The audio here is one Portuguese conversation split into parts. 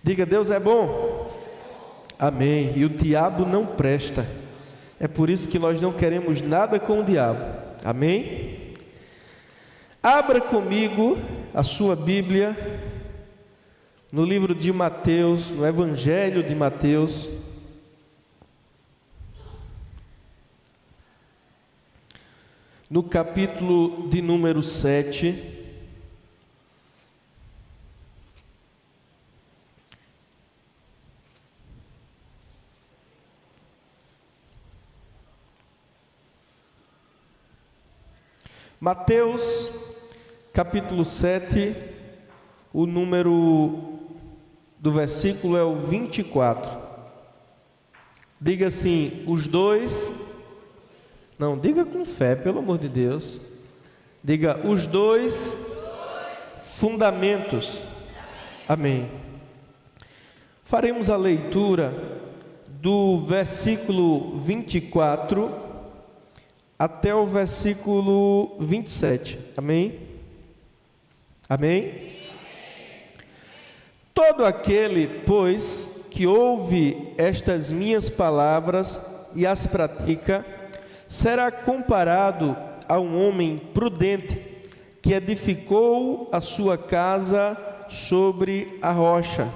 Diga: Deus é bom. Amém. E o diabo não presta. É por isso que nós não queremos nada com o diabo. Amém? Abra comigo a sua Bíblia no livro de Mateus, no Evangelho de Mateus, no capítulo de número 7. Mateus, capítulo 7, o número do versículo é o 24. Diga assim: os dois, não, diga com fé, pelo amor de Deus. Diga: os dois fundamentos. Amém. Faremos a leitura do versículo 24 até o versículo 27, amém? Amém? Todo aquele, pois, que ouve estas minhas palavras e as pratica, será comparado a um homem prudente, que edificou a sua casa sobre a rocha.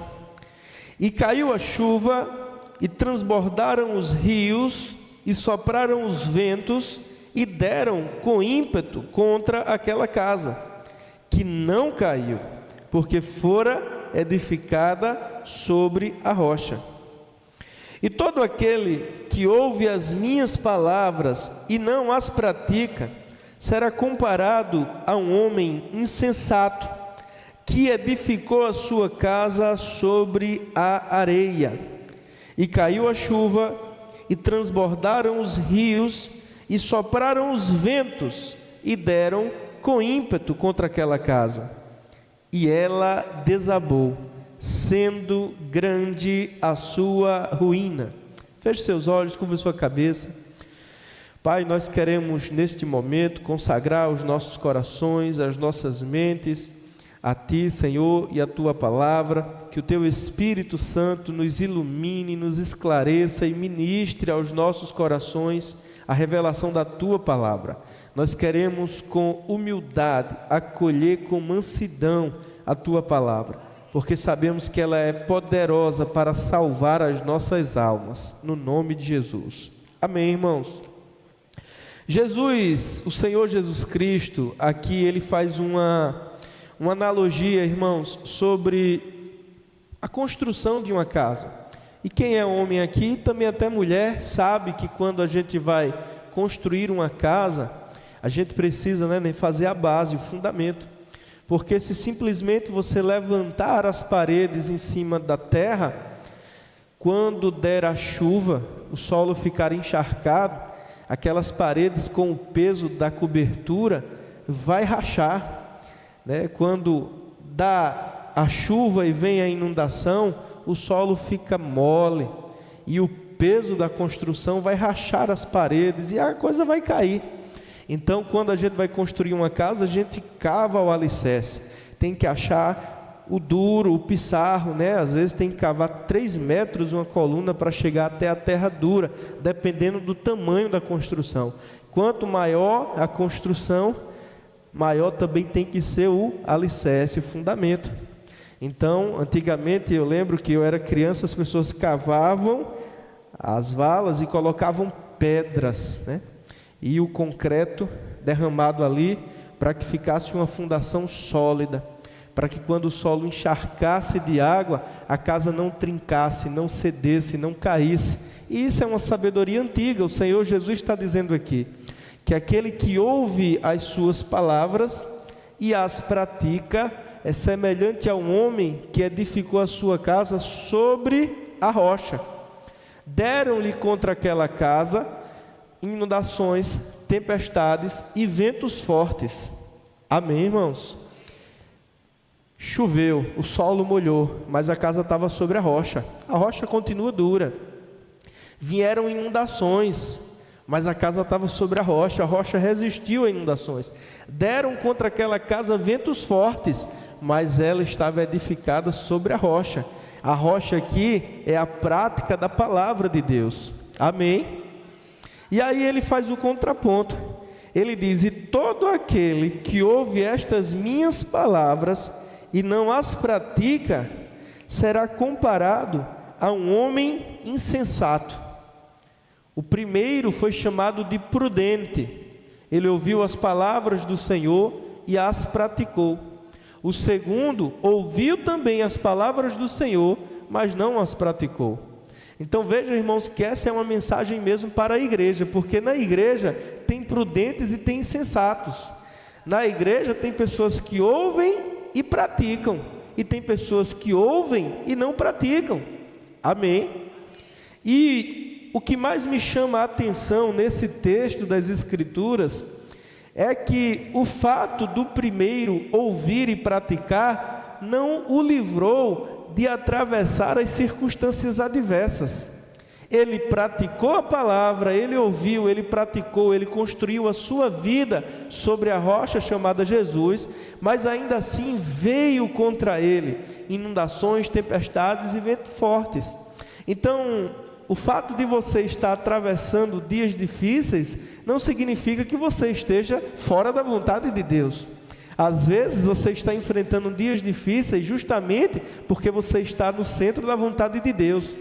E caiu a chuva, e transbordaram os rios, e sopraram os ventos, e deram com ímpeto contra aquela casa, que não caiu, porque fora edificada sobre a rocha. E todo aquele que ouve as minhas palavras e não as pratica, será comparado a um homem insensato, que edificou a sua casa sobre a areia. E caiu a chuva, e transbordaram os rios, e sopraram os ventos, e deram com ímpeto contra aquela casa. E ela desabou, sendo grande a sua ruína. Feche seus olhos, curva sua cabeça. Pai, nós queremos neste momento consagrar os nossos corações, as nossas mentes a Ti, Senhor, e a Tua palavra. Que o Teu Espírito Santo nos ilumine, nos esclareça e ministre aos nossos corações a revelação da Tua palavra. Nós queremos com humildade acolher com mansidão a Tua palavra, porque sabemos que ela é poderosa para salvar as nossas almas, no nome de Jesus. Amém, irmãos? Jesus, o Senhor Jesus Cristo, aqui ele faz uma analogia, irmãos, sobre a construção de uma casa. E quem é homem aqui, também até mulher, sabe que quando a gente vai construir uma casa, a gente precisa, fazer a base, o fundamento. Porque se simplesmente você levantar as paredes em cima da terra, quando der a chuva, o solo ficar encharcado, aquelas paredes com o peso da cobertura vai rachar, Quando dá a chuva e vem a inundação, o solo fica mole e o peso da construção vai rachar as paredes e a coisa vai cair. Então, quando a gente vai construir uma casa, a gente cava o alicerce, tem que achar o duro, o pissarro, às vezes tem que cavar 3 metros uma coluna para chegar até a terra dura, dependendo do tamanho da construção. Quanto maior a construção, maior também tem que ser o alicerce, o fundamento. Então, antigamente, eu lembro que eu era criança, as pessoas cavavam as valas e colocavam pedras, e o concreto derramado ali, para que ficasse uma fundação sólida, para que quando o solo encharcasse de água, a casa não trincasse, não cedesse, não caísse. E isso é uma sabedoria antiga. O Senhor Jesus está dizendo aqui, que aquele que ouve as suas palavras e as pratica, é semelhante a um homem que edificou a sua casa sobre a rocha. Deram-lhe contra aquela casa inundações, tempestades e ventos fortes. Amém, irmãos? Choveu, o solo molhou, mas a casa estava sobre a rocha continua dura. Vieram inundações, mas a casa estava sobre a rocha resistiu a inundações. Deram contra aquela casa ventos fortes, mas ela estava edificada sobre a rocha. A rocha aqui é a prática da palavra de Deus. Amém? E aí ele faz o contraponto. Ele diz: e todo aquele que ouve estas minhas palavras e não as pratica, será comparado a um homem insensato. O primeiro foi chamado de prudente. Ele ouviu as palavras do Senhor e as praticou. O segundo ouviu também as palavras do Senhor, mas não as praticou. Então veja, irmãos, que essa é uma mensagem mesmo para a igreja, porque na igreja tem prudentes e tem insensatos. Na igreja tem pessoas que ouvem e praticam, e tem pessoas que ouvem e não praticam. Amém? E o que mais me chama a atenção nesse texto das Escrituras é que o fato do primeiro ouvir e praticar não o livrou de atravessar as circunstâncias adversas. Ele praticou a palavra, ele ouviu, ele praticou, ele construiu a sua vida sobre a rocha chamada Jesus, mas ainda assim veio contra ele inundações, tempestades e ventos fortes. Então, o fato de você estar atravessando dias difíceis não significa que você esteja fora da vontade de Deus. Às vezes você está enfrentando dias difíceis justamente porque você está no centro da vontade de Deus.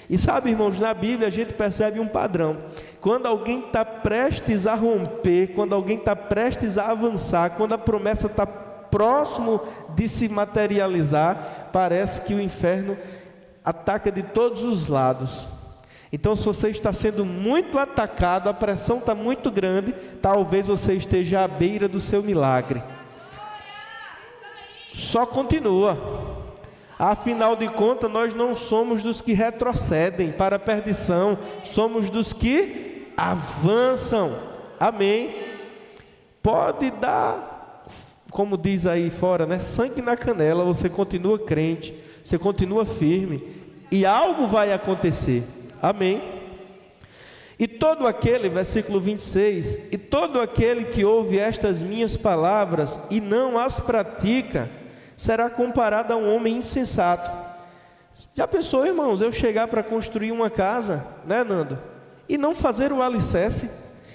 E sabe, irmãos, na Bíblia a gente percebe um padrão. Quando alguém está prestes a romper, quando alguém está prestes a avançar, quando a promessa está próximo de se materializar, parece que o inferno ataca de todos os lados. Então, se você está sendo muito atacado, a pressão está muito grande, talvez você esteja à beira do seu milagre. Só continua. Afinal de contas, nós não somos dos que retrocedem para a perdição, somos dos que avançam. Amém? Pode dar, como diz aí fora, né? Sangue na canela, você continua crente, você continua firme e algo vai acontecer. Amém? E todo aquele, versículo 26, e todo aquele que ouve estas minhas palavras e não as pratica, será comparado a um homem insensato. Já pensou, irmãos, eu chegar para construir uma casa, né, Nando, e não fazer o alicerce,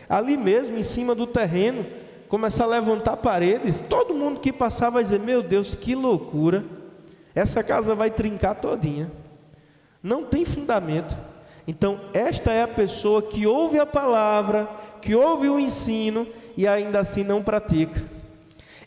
ali mesmo, em cima do terreno, começar a levantar paredes, todo mundo que passar vai dizer: meu Deus, que loucura, essa casa vai trincar todinha, não tem fundamento. Então, esta é a pessoa que ouve a palavra, que ouve o ensino e ainda assim não pratica.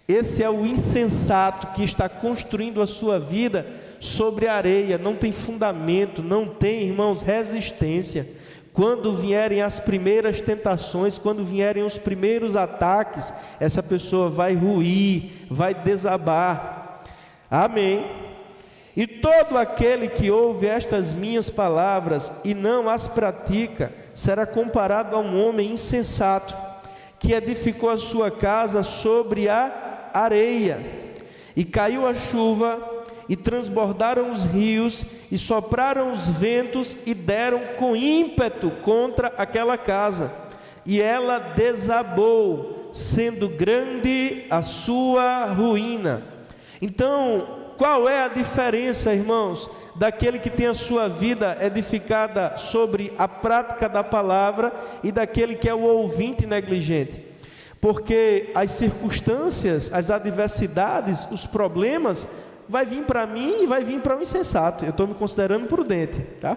Esse é o insensato que está construindo a sua vida sobre a areia, não tem fundamento, não tem, irmãos, resistência. Quando vierem as primeiras tentações, quando vierem os primeiros ataques, essa pessoa vai ruir, vai desabar. Amém? E todo aquele que ouve estas minhas palavras e não as pratica, será comparado a um homem insensato, que edificou a sua casa sobre a areia, e caiu a chuva, e transbordaram os rios, e sopraram os ventos, e deram com ímpeto contra aquela casa, e ela desabou, sendo grande a sua ruína. Então, qual é a diferença, irmãos, daquele que tem a sua vida edificada sobre a prática da palavra e daquele que é o ouvinte negligente? Porque as circunstâncias, as adversidades, os problemas, vai vir para mim e vai vir para o insensato. Eu estou me considerando prudente, tá?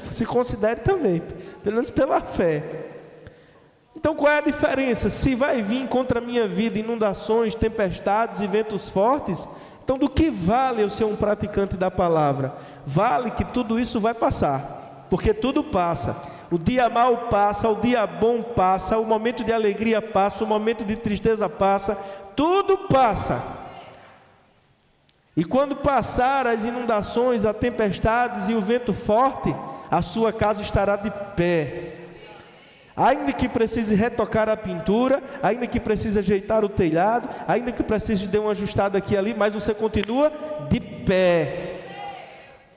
Se considere também, pelo menos pela fé. Então, qual é a diferença? Se vai vir contra a minha vida inundações, tempestades e ventos fortes, então do que vale eu ser um praticante da palavra? Vale que tudo isso vai passar, porque tudo passa. O dia mau passa, o dia bom passa, o momento de alegria passa, o momento de tristeza passa, tudo passa. E quando passar as inundações, as tempestades e o vento forte, a sua casa estará de pé. Ainda que precise retocar a pintura, ainda que precise ajeitar o telhado, ainda que precise de uma ajustada aqui e ali, mas você continua de pé.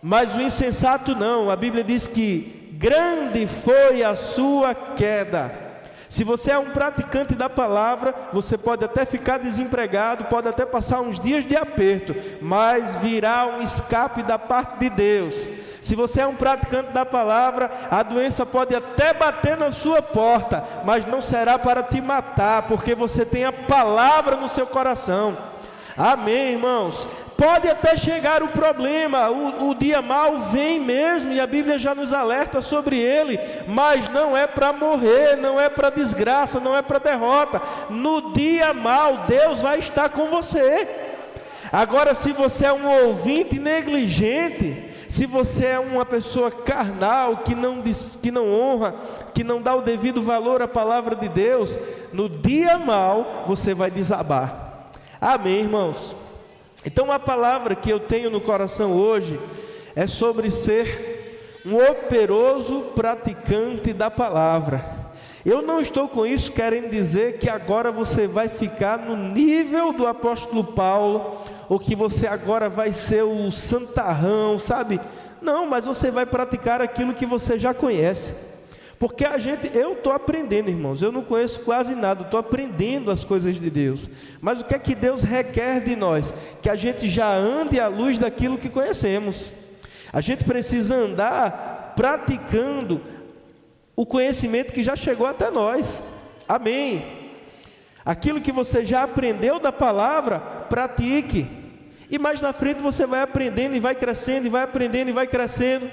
Mas o insensato não, a Bíblia diz que grande foi a sua queda. Se você é um praticante da palavra, você pode até ficar desempregado, pode até passar uns dias de aperto, mas virá um escape da parte de Deus. Se você é um praticante da palavra, a doença pode até bater na sua porta, mas não será para te matar, porque você tem a palavra no seu coração. Amém, irmãos? Pode até chegar o problema, o dia mau vem mesmo, e a Bíblia já nos alerta sobre ele, mas não é para morrer, não é para desgraça, não é para derrota. No dia mau, Deus vai estar com você. Agora, se você é um ouvinte negligente, se você é uma pessoa carnal, que não honra, que não dá o devido valor à palavra de Deus, no dia mau, você vai desabar. Amém, irmãos? Então a palavra que eu tenho no coração hoje é sobre ser um operoso praticante da palavra. Eu não estou com isso querendo dizer que agora você vai ficar no nível do apóstolo Paulo, ou que você agora vai ser o santarrão, sabe? Não, mas você vai praticar aquilo que você já conhece. Porque eu estou aprendendo, irmãos, eu não conheço quase nada, estou aprendendo as coisas de Deus. Mas o que é que Deus requer de nós? Que a gente já ande à luz daquilo que conhecemos. A gente precisa andar praticando o conhecimento que já chegou até nós. Amém? Aquilo que você já aprendeu da palavra, pratique. E mais na frente você vai aprendendo e vai crescendo, e vai aprendendo e vai crescendo.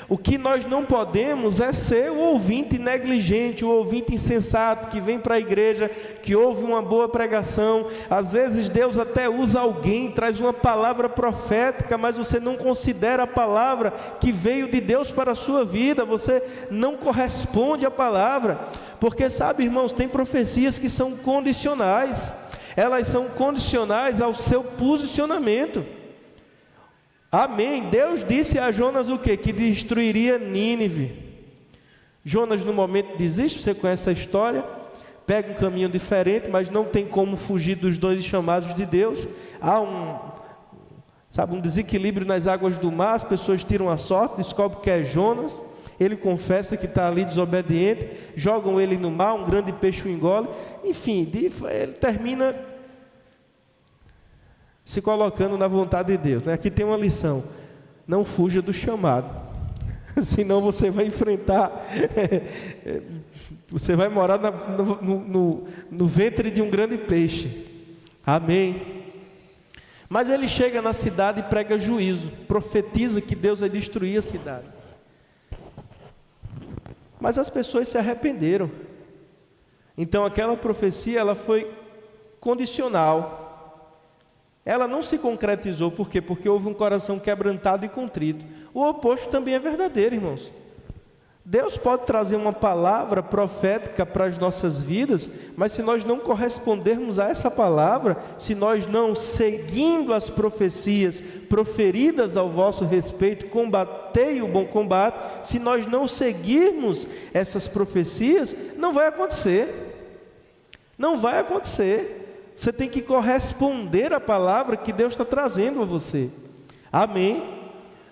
O que nós não podemos é ser o ouvinte negligente, o ouvinte insensato, que vem para a igreja, que ouve uma boa pregação. Às vezes Deus até usa alguém, traz uma palavra profética, mas você não considera a palavra que veio de Deus para a sua vida, você não corresponde à palavra. Porque sabe, irmãos, tem profecias que são condicionais, elas são condicionais ao seu posicionamento. Amém. Deus disse a Jonas o quê? Que destruiria Nínive. Jonas no momento desiste, você conhece a história, pega um caminho diferente, mas não tem como fugir dos dois chamados de Deus. Há um desequilíbrio nas águas do mar, as pessoas tiram a sorte, descobrem que é Jonas, ele confessa que está ali desobediente, jogam ele no mar, um grande peixe o engole, enfim, ele termina se colocando na vontade de Deus, né? Aqui tem uma lição: não fuja do chamado, senão você vai enfrentar, você vai morar no ventre de um grande peixe. Amém? Mas ele chega na cidade e prega juízo, profetiza que Deus vai destruir a cidade. Mas as pessoas se arrependeram. Então aquela profecia, ela foi condicional. Ela não se concretizou, por quê? Porque houve um coração quebrantado e contrito. O oposto também é verdadeiro, irmãos. Deus pode trazer uma palavra profética para as nossas vidas, mas se nós não correspondermos a essa palavra, se nós não, seguindo as profecias proferidas ao vosso respeito, combatei o bom combate, se nós não seguirmos essas profecias, não vai acontecer. Não vai acontecer. Você tem que corresponder à palavra que Deus está trazendo a você. Amém?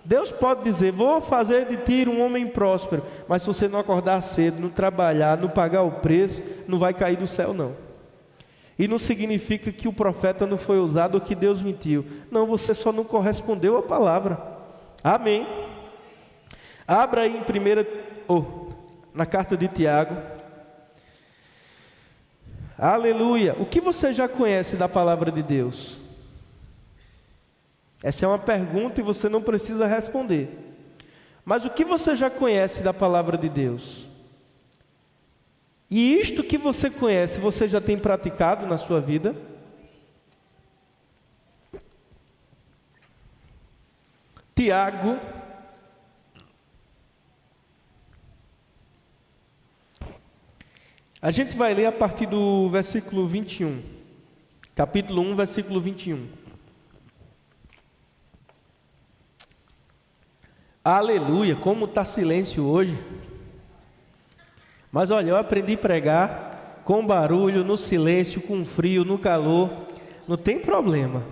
Deus pode dizer: vou fazer de ti um homem próspero, mas se você não acordar cedo, não trabalhar, não pagar o preço, não vai cair do céu não. E não significa que o profeta não foi usado ou que Deus mentiu. Não, você só não correspondeu à palavra. Amém? Abra aí na carta de Tiago. Aleluia. O que você já conhece da palavra de Deus? Essa é uma pergunta e você não precisa responder. Mas o que você já conhece da palavra de Deus? E isto que você conhece, você já tem praticado na sua vida? Tiago, a gente vai ler a partir do versículo 21, capítulo 1, versículo 21. Aleluia, como está silêncio hoje. Mas olha, eu aprendi a pregar com barulho, no silêncio, com frio, no calor, não tem problema.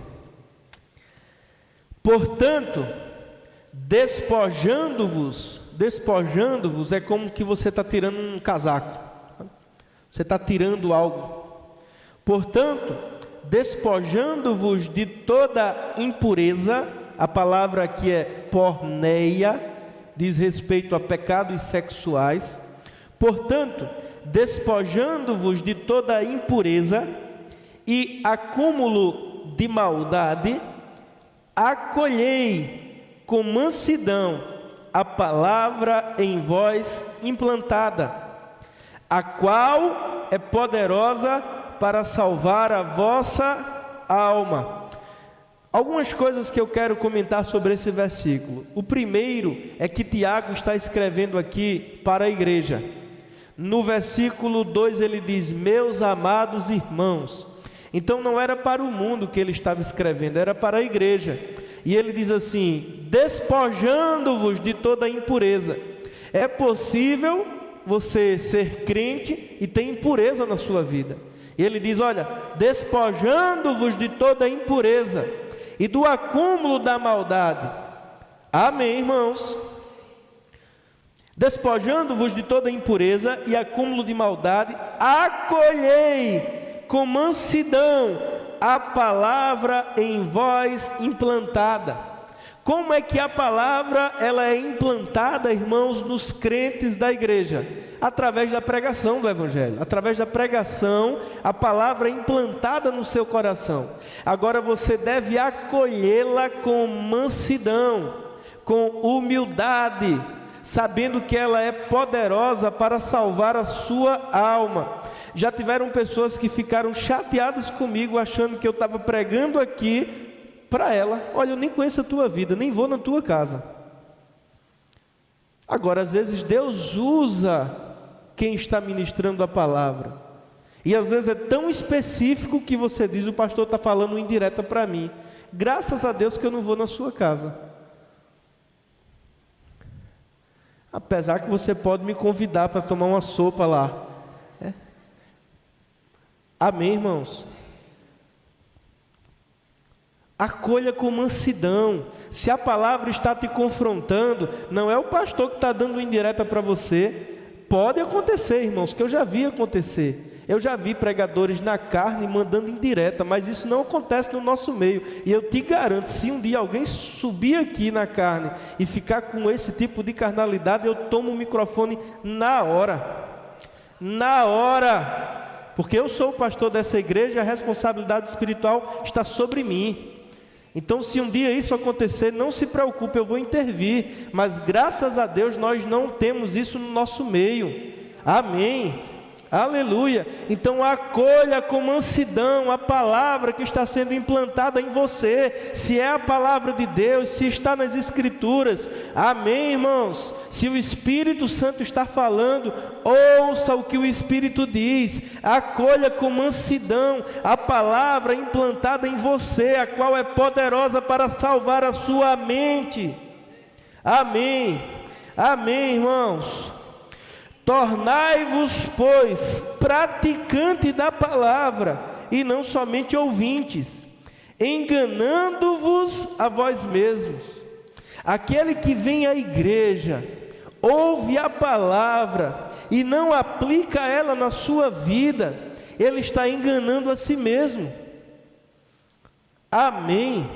Portanto, despojando-vos é como que você está tirando um casaco. Você está tirando algo. Portanto, despojando-vos de toda impureza, a palavra aqui é porneia, diz respeito a pecados sexuais. Portanto, despojando-vos de toda impureza e acúmulo de maldade, acolhei com mansidão a palavra em vós implantada, a qual é poderosa para salvar a vossa alma. Algumas coisas que eu quero comentar sobre esse versículo. O primeiro é que Tiago está escrevendo aqui para a igreja. No versículo 2 ele diz: meus amados irmãos. Então não era para o mundo que ele estava escrevendo, era para a igreja. E ele diz assim: despojando-vos de toda impureza. É possível você ser crente e ter impureza na sua vida. E ele diz: olha, despojando-vos de toda impureza e do acúmulo da maldade. Amém, irmãos? Despojando-vos de toda impureza e acúmulo de maldade, acolhei com mansidão a palavra em vós implantada. Como é que a palavra ela é implantada, irmãos, nos crentes da igreja? Através da pregação do Evangelho. Através da pregação, a palavra é implantada no seu coração. Agora você deve acolhê-la com mansidão, com humildade, sabendo que ela é poderosa para salvar a sua alma. Já tiveram pessoas que ficaram chateadas comigo, achando que eu estava pregando aqui para ela: olha, eu nem conheço a tua vida, nem vou na tua casa. Agora, às vezes Deus usa quem está ministrando a palavra, e às vezes é tão específico que você diz: o pastor está falando indireta para mim, graças a Deus que eu não vou na sua casa. Apesar que você pode me convidar para tomar uma sopa lá. Amém, irmãos? Acolha com mansidão. Se a palavra está te confrontando, não é o pastor que está dando indireta para você. Pode acontecer, irmãos, que eu já vi acontecer. Eu já vi pregadores na carne mandando indireta, mas isso não acontece no nosso meio. E eu te garanto, se um dia alguém subir aqui na carne e ficar com esse tipo de carnalidade, eu tomo o microfone na hora. Na hora. Porque eu sou o pastor dessa igreja, a responsabilidade espiritual está sobre mim. Então, se um dia isso acontecer, não se preocupe, eu vou intervir. Mas graças a Deus nós não temos isso no nosso meio. Amém. Aleluia. Então acolha com mansidão a palavra que está sendo implantada em você. Se é a palavra de Deus, se está nas escrituras. Amém, irmãos? Se o Espírito Santo está falando, ouça o que o Espírito diz. Acolha com mansidão a palavra implantada em você, a qual é poderosa para salvar a sua mente. Amém. Amém, irmãos? Tornai-vos, pois, praticantes da palavra, e não somente ouvintes, enganando-vos a vós mesmos. Aquele que vem à igreja, ouve a palavra, e não aplica ela na sua vida, ele está enganando a si mesmo. Amém.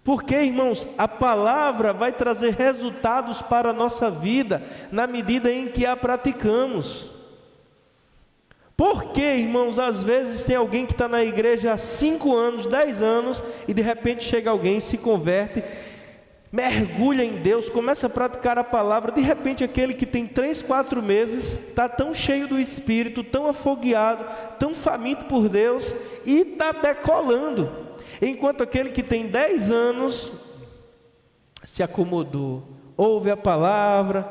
Porque, irmãos, a palavra vai trazer resultados para a nossa vida, na medida em que a praticamos. Porque, irmãos, às vezes tem alguém que está na igreja há 5 anos, 10 anos, e de repente chega alguém, se converte, mergulha em Deus, começa a praticar a palavra. De repente aquele que tem 3, 4 meses, está tão cheio do Espírito, tão afogueado, tão faminto por Deus, e está decolando. Enquanto aquele que tem 10 anos, se acomodou, ouve a palavra,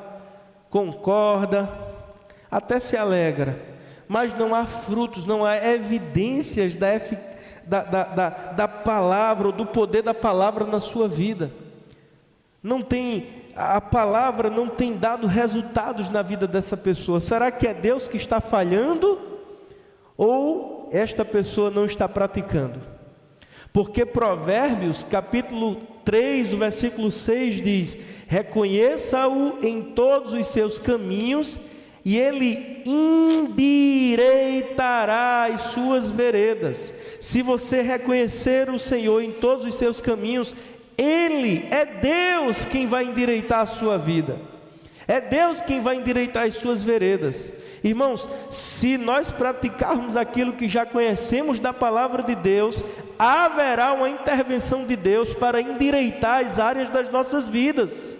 concorda, até se alegra, mas não há frutos, não há evidências da palavra, ou do poder da palavra na sua vida. A palavra não tem dado resultados na vida dessa pessoa. Será que é Deus que está falhando? Ou esta pessoa não está praticando? Porque Provérbios, capítulo 3, o versículo 6 diz: reconheça-o em todos os seus caminhos, e ele endireitará as suas veredas. Se você reconhecer o Senhor em todos os seus caminhos, Ele é Deus quem vai endireitar a sua vida, é Deus quem vai endireitar as suas veredas. Irmãos, se nós praticarmos aquilo que já conhecemos da palavra de Deus, haverá uma intervenção de Deus para endireitar as áreas das nossas vidas.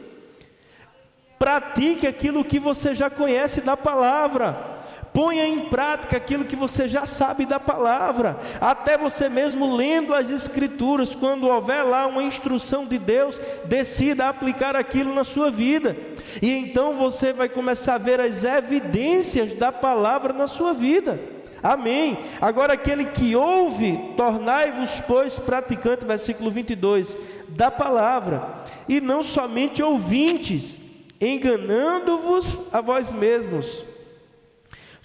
Pratique aquilo que você já conhece da palavra, ponha em prática aquilo que você já sabe da palavra, até você mesmo lendo as Escrituras, quando houver lá uma instrução de Deus, decida aplicar aquilo na sua vida, e então você vai começar a ver as evidências da palavra na sua vida. Amém. Agora aquele que ouve, tornai-vos pois praticantes, versículo 22, da palavra, e não somente ouvintes, enganando-vos a vós mesmos.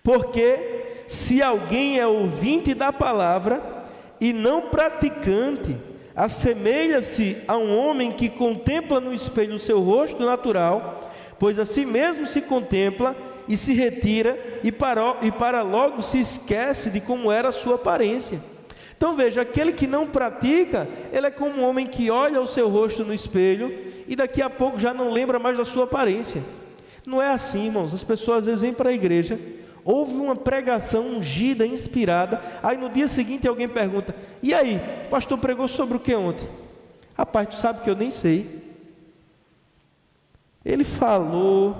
Porque se alguém é ouvinte da palavra e não praticante, assemelha-se a um homem que contempla no espelho o seu rosto natural, pois a si mesmo se contempla e se retira, e para logo se esquece de como era a sua aparência. Então veja, aquele que não pratica, ele é como um homem que olha o seu rosto no espelho e daqui a pouco já não lembra mais da sua aparência. Não é assim, irmãos. As pessoas às vezes vêm para a igreja, houve uma pregação ungida, inspirada, aí no dia seguinte alguém pergunta: e aí, o pastor pregou sobre o que ontem? Rapaz, tu sabe que eu nem sei. Ele falou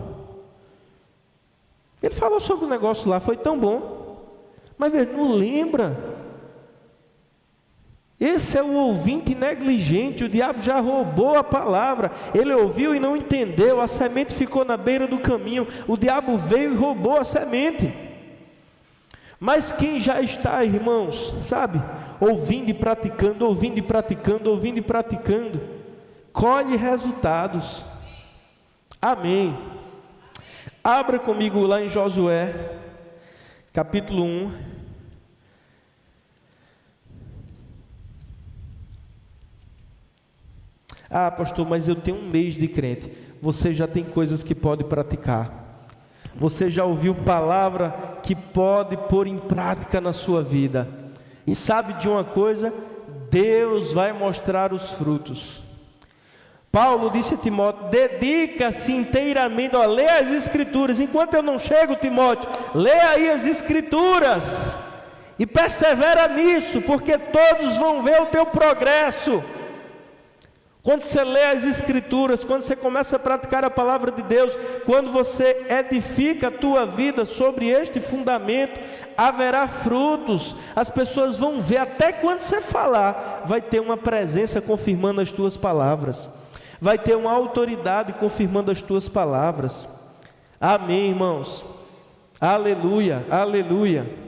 sobre o negócio lá, foi tão bom, mas não lembra. Esse é o ouvinte negligente. O diabo já roubou a palavra, ele ouviu e não entendeu, a semente ficou na beira do caminho, o diabo veio e roubou a semente. Mas quem já está, irmãos, sabe, ouvindo e praticando, ouvindo e praticando, ouvindo e praticando, colhe resultados. Amém. Abra comigo lá em Josué, capítulo 1. Ah, pastor, mas eu tenho um mês de crente. Você já tem coisas que pode praticar. Você já ouviu palavra que pode pôr em prática na sua vida. E sabe de uma coisa? Deus vai mostrar os frutos. Paulo disse a Timóteo: dedica-se inteiramente, lê as Escrituras. Enquanto eu não chego, Timóteo, lê aí as Escrituras e persevera nisso, porque todos vão ver o teu progresso. Quando você lê as Escrituras, quando você começa a praticar a palavra de Deus, quando você edifica a tua vida sobre este fundamento, haverá frutos. As pessoas vão ver, até quando você falar, vai ter uma presença confirmando as tuas palavras, vai ter uma autoridade confirmando as tuas palavras. Amém, irmãos. Aleluia, aleluia.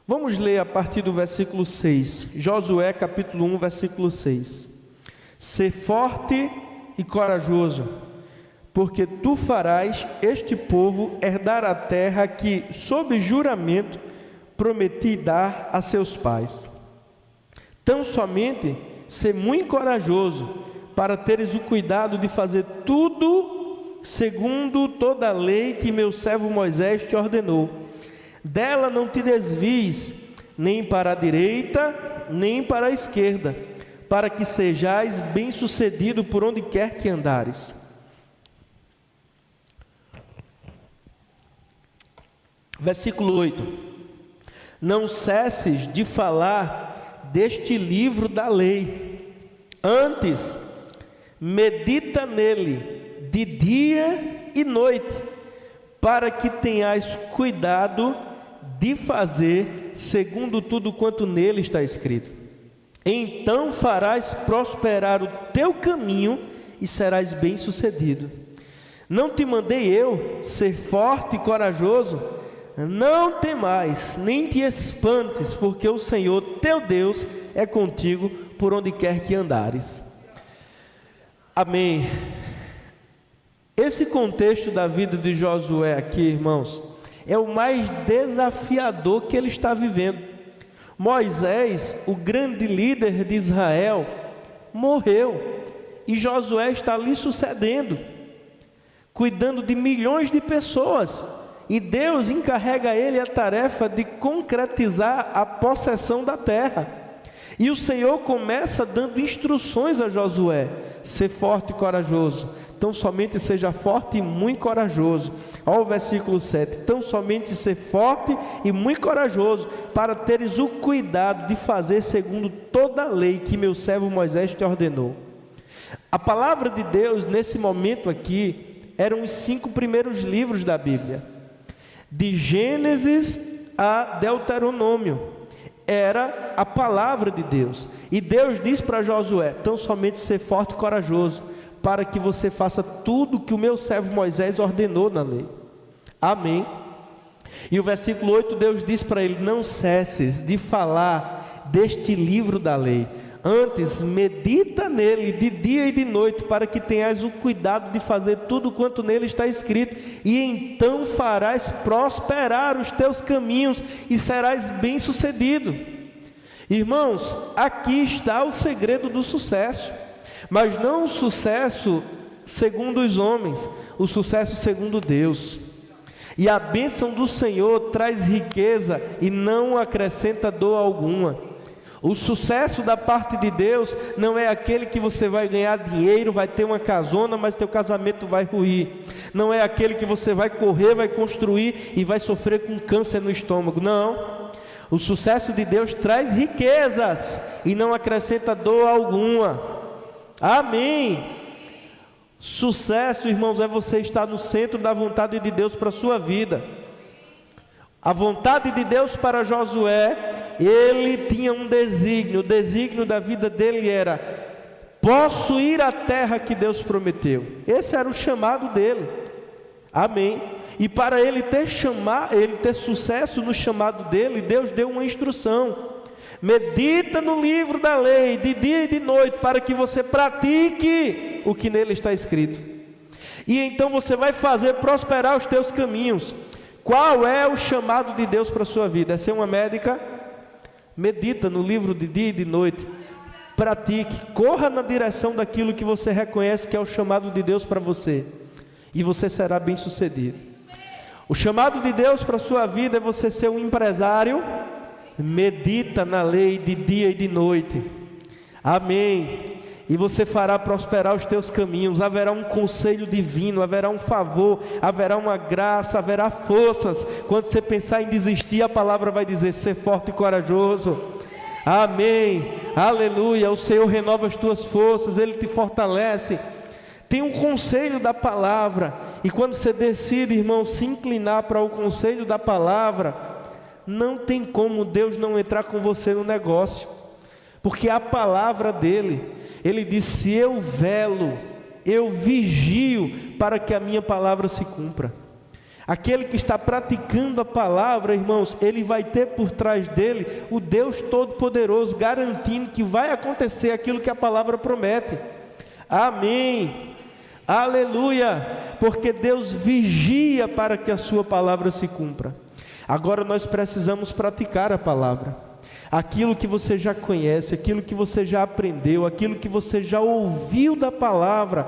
Vamos ler a partir do versículo 6, Josué capítulo 1, versículo 6. Ser forte e corajoso, porque tu farás este povo herdar a terra que, sob juramento, prometi dar a seus pais. Tão somente ser muito corajoso, para teres o cuidado de fazer tudo segundo toda a lei que meu servo Moisés te ordenou. Dela não te desvies, nem para a direita, nem para a esquerda, para que sejais bem-sucedido por onde quer que andares. Versículo 8. Não cesses de falar deste livro da lei, antes medita nele de dia e noite, para que tenhais cuidado de fazer segundo tudo quanto nele está escrito. Então farás prosperar o teu caminho e serás bem-sucedido. Não te mandei eu ser forte e corajoso? Não temais, nem te espantes, porque o Senhor teu Deus é contigo por onde quer que andares. Amém. Esse contexto da vida de Josué aqui, irmãos, é o mais desafiador que ele está vivendo. Moisés, o grande líder de Israel, morreu, e Josué está ali sucedendo, cuidando de milhões de pessoas, e Deus encarrega a ele a tarefa de concretizar a possessão da terra. E o Senhor começa dando instruções a Josué: ser forte e corajoso. Tão somente seja forte e muito corajoso. Olha o versículo 7: tão somente ser forte e muito corajoso, para teres o cuidado de fazer segundo toda a lei que meu servo Moisés te ordenou. A palavra de Deus nesse momento aqui eram os 5 primeiros livros da Bíblia, de Gênesis a Deuteronômio. Era a palavra de Deus, e Deus diz para Josué: tão somente ser forte e corajoso, para que você faça tudo o que o meu servo Moisés ordenou na lei. Amém. E o versículo 8, Deus diz para ele: não cesses de falar deste livro da lei, antes medita nele de dia e de noite, para que tenhas o cuidado de fazer tudo quanto nele está escrito, e então farás prosperar os teus caminhos e serás bem sucedido. Irmãos, aqui está o segredo do sucesso, mas não o sucesso segundo os homens, o sucesso segundo Deus. E a bênção do Senhor traz riqueza e não acrescenta dor alguma. O sucesso da parte de Deus não é aquele que você vai ganhar dinheiro, vai ter uma casona, mas teu casamento vai ruir. Não é aquele que você vai correr, vai construir e vai sofrer com câncer no estômago. Não. O sucesso de Deus traz riquezas e não acrescenta dor alguma. Amém. Sucesso, irmãos, é você estar no centro da vontade de Deus para a sua vida. A vontade de Deus para Josué, ele tinha um desígnio. O desígnio da vida dele era possuir a terra que Deus prometeu. Esse era o chamado dele. Amém. E para ele ter sucesso no chamado dele, Deus deu uma instrução: medita no livro da lei de dia e de noite, para que você pratique o que nele está escrito, e então você vai fazer prosperar os teus caminhos. Qual é o chamado de Deus para a sua vida? É ser uma médica? Medita no livro de dia e de noite, pratique, corra na direção daquilo que você reconhece que é o chamado de Deus para você, e você será bem sucedido. O chamado de Deus para a sua vida é você ser um empresário. Medita na lei de dia e de noite. Amém. E você fará prosperar os teus caminhos. Haverá um conselho divino, haverá um favor, haverá uma graça, haverá forças. Quando você pensar em desistir, a palavra vai dizer: ser forte e corajoso. Amém. Aleluia. O Senhor renova as tuas forças, Ele te fortalece. Tem um conselho da palavra, e quando você decide, irmão, se inclinar para o conselho da palavra, não tem como Deus não entrar com você no negócio, porque a palavra dele, ele disse: eu velo, eu vigio para que a minha palavra se cumpra. Aquele que está praticando a palavra, irmãos, ele vai ter por trás dele o Deus Todo-Poderoso, garantindo que vai acontecer aquilo que a palavra promete. Amém. Aleluia, porque Deus vigia para que a sua palavra se cumpra. Agora nós precisamos praticar a palavra. Aquilo que você já conhece, aquilo que você já aprendeu, aquilo que você já ouviu da palavra,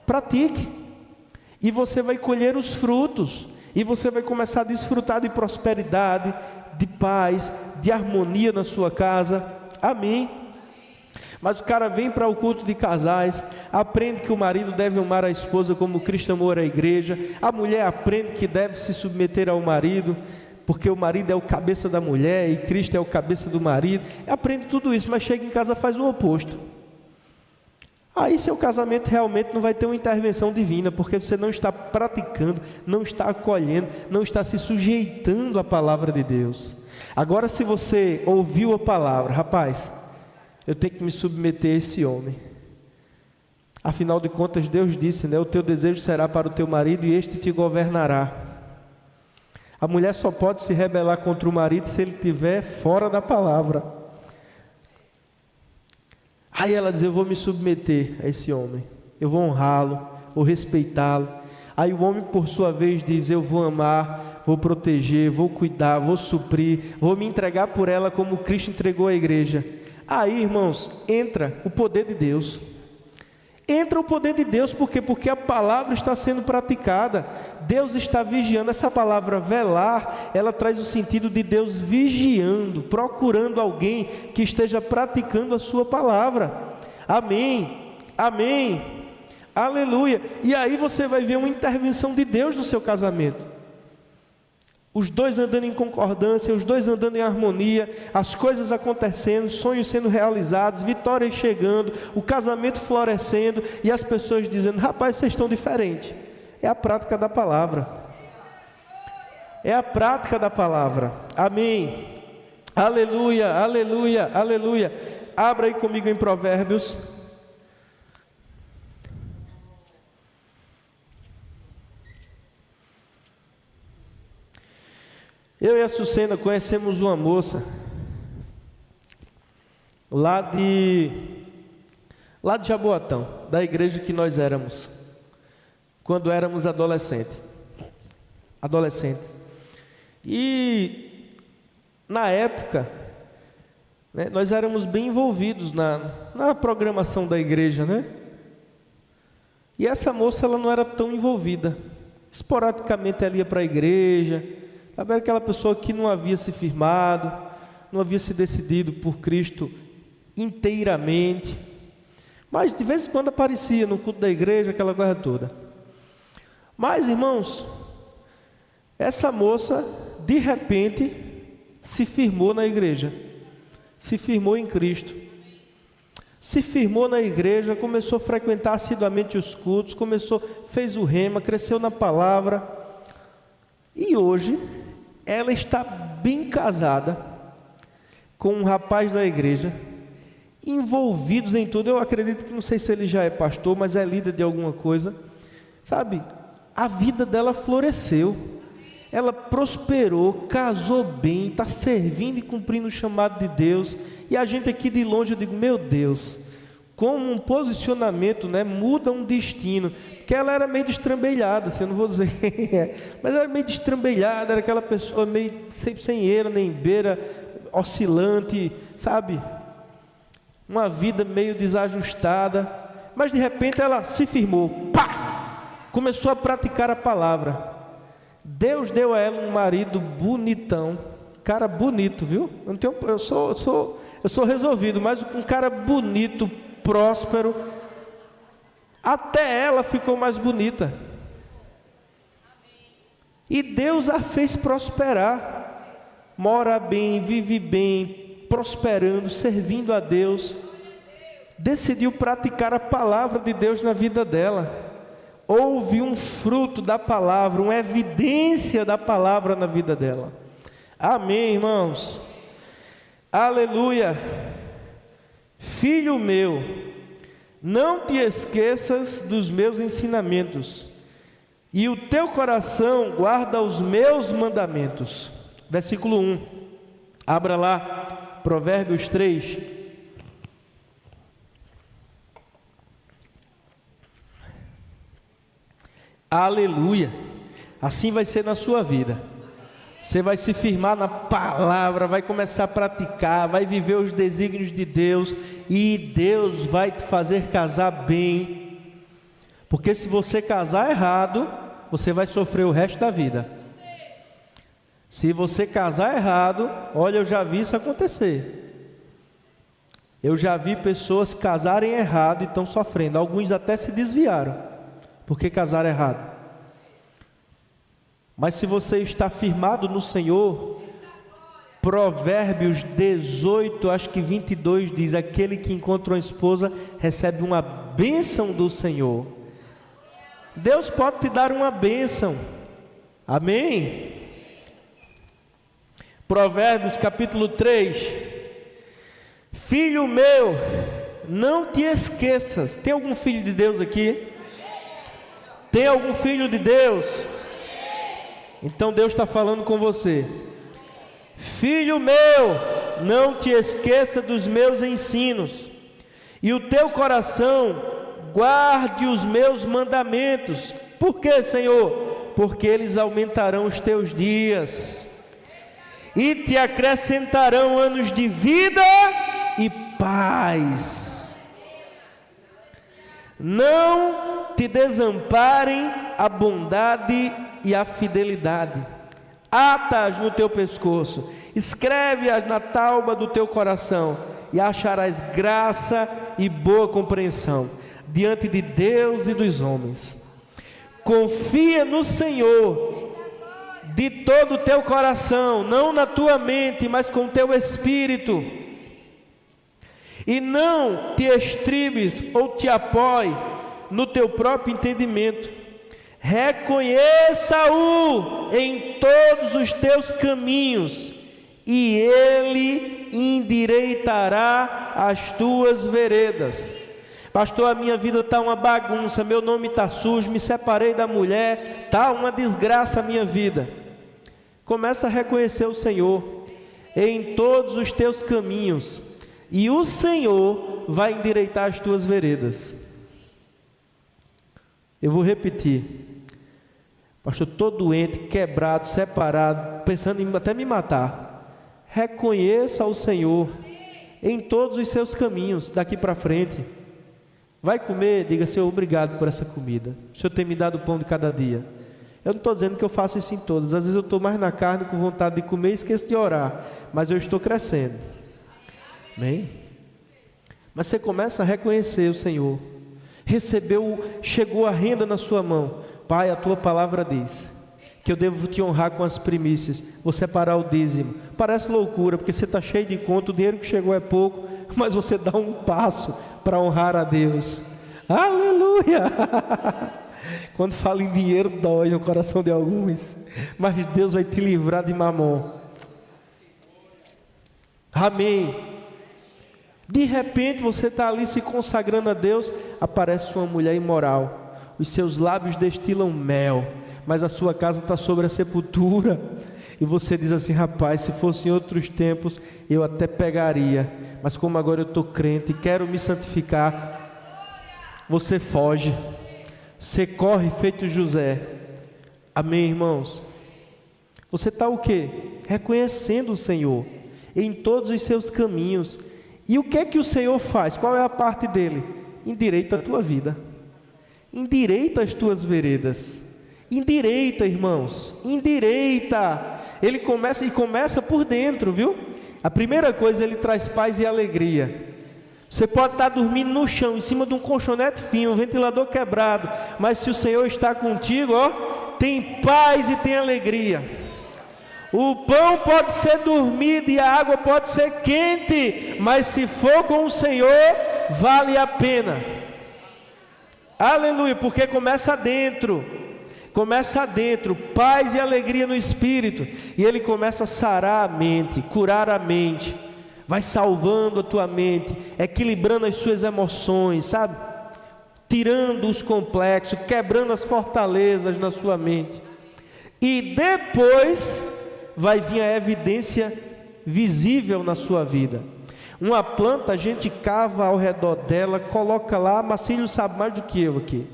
pratique. E você vai colher os frutos. E você vai começar a desfrutar de prosperidade, de paz, de harmonia na sua casa. Amém. Mas o cara vem para o culto de casais, aprende que o marido deve amar a esposa como Cristo amou a igreja, a mulher aprende que deve se submeter ao marido, porque o marido é o cabeça da mulher e Cristo é o cabeça do marido. Aprende tudo isso, mas chega em casa e faz o oposto. Aí seu casamento realmente não vai ter uma intervenção divina, porque você não está praticando, não está acolhendo, não está se sujeitando à palavra de Deus. Agora, se você ouviu a palavra: rapaz, eu tenho que me submeter a esse homem. Afinal de contas, Deus disse, né? O teu desejo será para o teu marido e este te governará. A mulher só pode se rebelar contra o marido se ele estiver fora da palavra. Aí ela diz: eu vou me submeter a esse homem, eu vou honrá-lo, vou respeitá-lo. Aí o homem, por sua vez, diz: eu vou amar, vou proteger, vou cuidar, vou suprir, vou me entregar por ela como Cristo entregou a igreja. Aí, irmãos, entra o poder de Deus. Entra o poder de Deus, por quê? Porque a palavra está sendo praticada, Deus está vigiando. Essa palavra velar, ela traz o sentido de Deus vigiando, procurando alguém que esteja praticando a sua palavra. Amém, amém, aleluia. E aí você vai ver uma intervenção de Deus no seu casamento. Os dois andando em concordância, os dois andando em harmonia, as coisas acontecendo, sonhos sendo realizados, vitórias chegando, o casamento florescendo e as pessoas dizendo: rapaz, vocês estão diferentes. É a prática da palavra. É a prática da palavra. Amém. Aleluia, aleluia, aleluia. Abra aí comigo em Provérbios. Eu e a Sucena conhecemos uma moça lá de Jaboatão, da igreja que nós éramos, quando éramos adolescentes. E na época, né, nós éramos bem envolvidos na programação da igreja, né? E essa moça, ela não era tão envolvida. Esporadicamente ela ia para a igreja. Era aquela pessoa que não havia se firmado, não havia se decidido por Cristo inteiramente, mas de vez em quando aparecia no culto da igreja, aquela coisa toda. Mas, irmãos, essa moça de repente se firmou na igreja, se firmou em Cristo, se firmou na igreja, começou a frequentar assiduamente os cultos, fez o rema, cresceu na palavra, e hoje ela está bem casada com um rapaz da igreja, envolvidos em tudo. Eu acredito que, não sei se ele já é pastor, mas é líder de alguma coisa, sabe? A vida dela floresceu, ela prosperou, casou bem, está servindo e cumprindo o chamado de Deus. E a gente aqui de longe, eu digo: meu Deus, como um posicionamento, né, muda um destino. Porque ela era meio destrambelhada, assim, eu não vou dizer quem é, mas era meio destrambelhada, era aquela pessoa meio sem eira nem beira, oscilante, sabe? Uma vida meio desajustada, mas de repente ela se firmou, pá! Começou a praticar a palavra. Deus deu a ela um marido bonitão, cara bonito, viu? Eu sou resolvido, mas um cara bonito, próspero. Até ela ficou mais bonita. E Deus a fez prosperar. Mora bem, vive bem, prosperando, servindo a Deus. Decidiu praticar a palavra de Deus na vida dela. Houve um fruto da palavra, uma evidência da palavra na vida dela. Amém, irmãos? Aleluia. Filho meu, não te esqueças dos meus ensinamentos, e o teu coração guarda os meus mandamentos. Versículo 1, abra lá, Provérbios 3. Aleluia. Assim vai ser na sua vida. Você vai se firmar na palavra, vai começar a praticar, vai viver os desígnios de Deus, e Deus vai te fazer casar bem. Porque se você casar errado, você vai sofrer o resto da vida. Se você casar errado, olha, eu já vi isso acontecer. Eu já vi pessoas casarem errado e estão sofrendo. Alguns até se desviaram, porque casaram errado. Mas se você está firmado no Senhor, Provérbios 18, acho que 22 diz: aquele que encontra uma esposa recebe uma bênção do Senhor. Deus pode te dar uma bênção. Amém? Provérbios capítulo 3. Filho meu, não te esqueças. Tem algum filho de Deus aqui? Tem algum filho de Deus? Então Deus está falando com você. Filho meu, não te esqueça dos meus ensinos, e o teu coração guarde os meus mandamentos, Por quê, Senhor? Porque eles aumentarão os teus dias e te acrescentarão anos de vida e paz. Não te desamparem a bondade e a fidelidade. Ata-as no teu pescoço, escreve-as na tauba do teu coração, e acharás graça e boa compreensão diante de Deus e dos homens. Confia no Senhor de todo o teu coração, não na tua mente, mas com o teu espírito, e não te estribes ou te apoie no teu próprio entendimento. Reconheça-o em todos os teus caminhos, e ele endireitará as tuas veredas. Pastor, a minha vida está uma bagunça, meu nome está sujo, me separei da mulher, está uma desgraça a minha vida. Começa a reconhecer o Senhor em todos os teus caminhos, e o Senhor vai endireitar as tuas veredas. Eu vou repetir. Pastor, estou doente, quebrado, separado, pensando em até me matar. Reconheça o Senhor em todos os seus caminhos, daqui para frente. Vai comer, diga: Senhor, obrigado por essa comida. O Senhor tem me dado o pão de cada dia. Eu não estou dizendo que eu faço isso em todas. Às vezes eu estou mais na carne, com vontade de comer e esqueço de orar. Mas eu estou crescendo. Amém? Mas você começa a reconhecer o Senhor. Chegou a renda na sua mão. Pai, a tua palavra diz que eu devo te honrar com as primícias, vou separar o dízimo. Parece loucura, porque você está cheio de conta, o dinheiro que chegou é pouco, mas você dá um passo para honrar a Deus. Aleluia! Quando fala em dinheiro, dói no coração de alguns, mas Deus vai te livrar de mamon. Amém. De repente você está ali se consagrando a Deus, aparece uma mulher imoral. Os seus lábios destilam mel, mas a sua casa está sobre a sepultura. E você diz assim: rapaz, se fosse em outros tempos, eu até pegaria. Mas como agora eu estou crente e quero me santificar, você foge. Você corre feito José. Amém, irmãos? Você está o quê? Reconhecendo o Senhor em todos os seus caminhos. E o que é que o Senhor faz? Qual é a parte dele? Endireita a tua vida. Endireita as tuas veredas. Endireita, irmãos. Endireita. Ele começa por dentro, viu? A primeira coisa, ele traz paz e alegria. Você pode estar dormindo no chão, em cima de um colchonete fino, um ventilador quebrado, mas se o Senhor está contigo, ó, tem paz e tem alegria. O pão pode ser dormido e a água pode ser quente, mas se for com o Senhor, vale a pena. Aleluia, porque começa dentro, paz e alegria no espírito, e ele começa a sarar a mente, curar a mente, vai salvando a tua mente, equilibrando as suas emoções, sabe? Tirando os complexos, quebrando as fortalezas na sua mente, e depois vai vir a evidência visível na sua vida. Uma planta, a gente cava ao redor dela, coloca lá, Marcílio sabe mais do que eu aqui.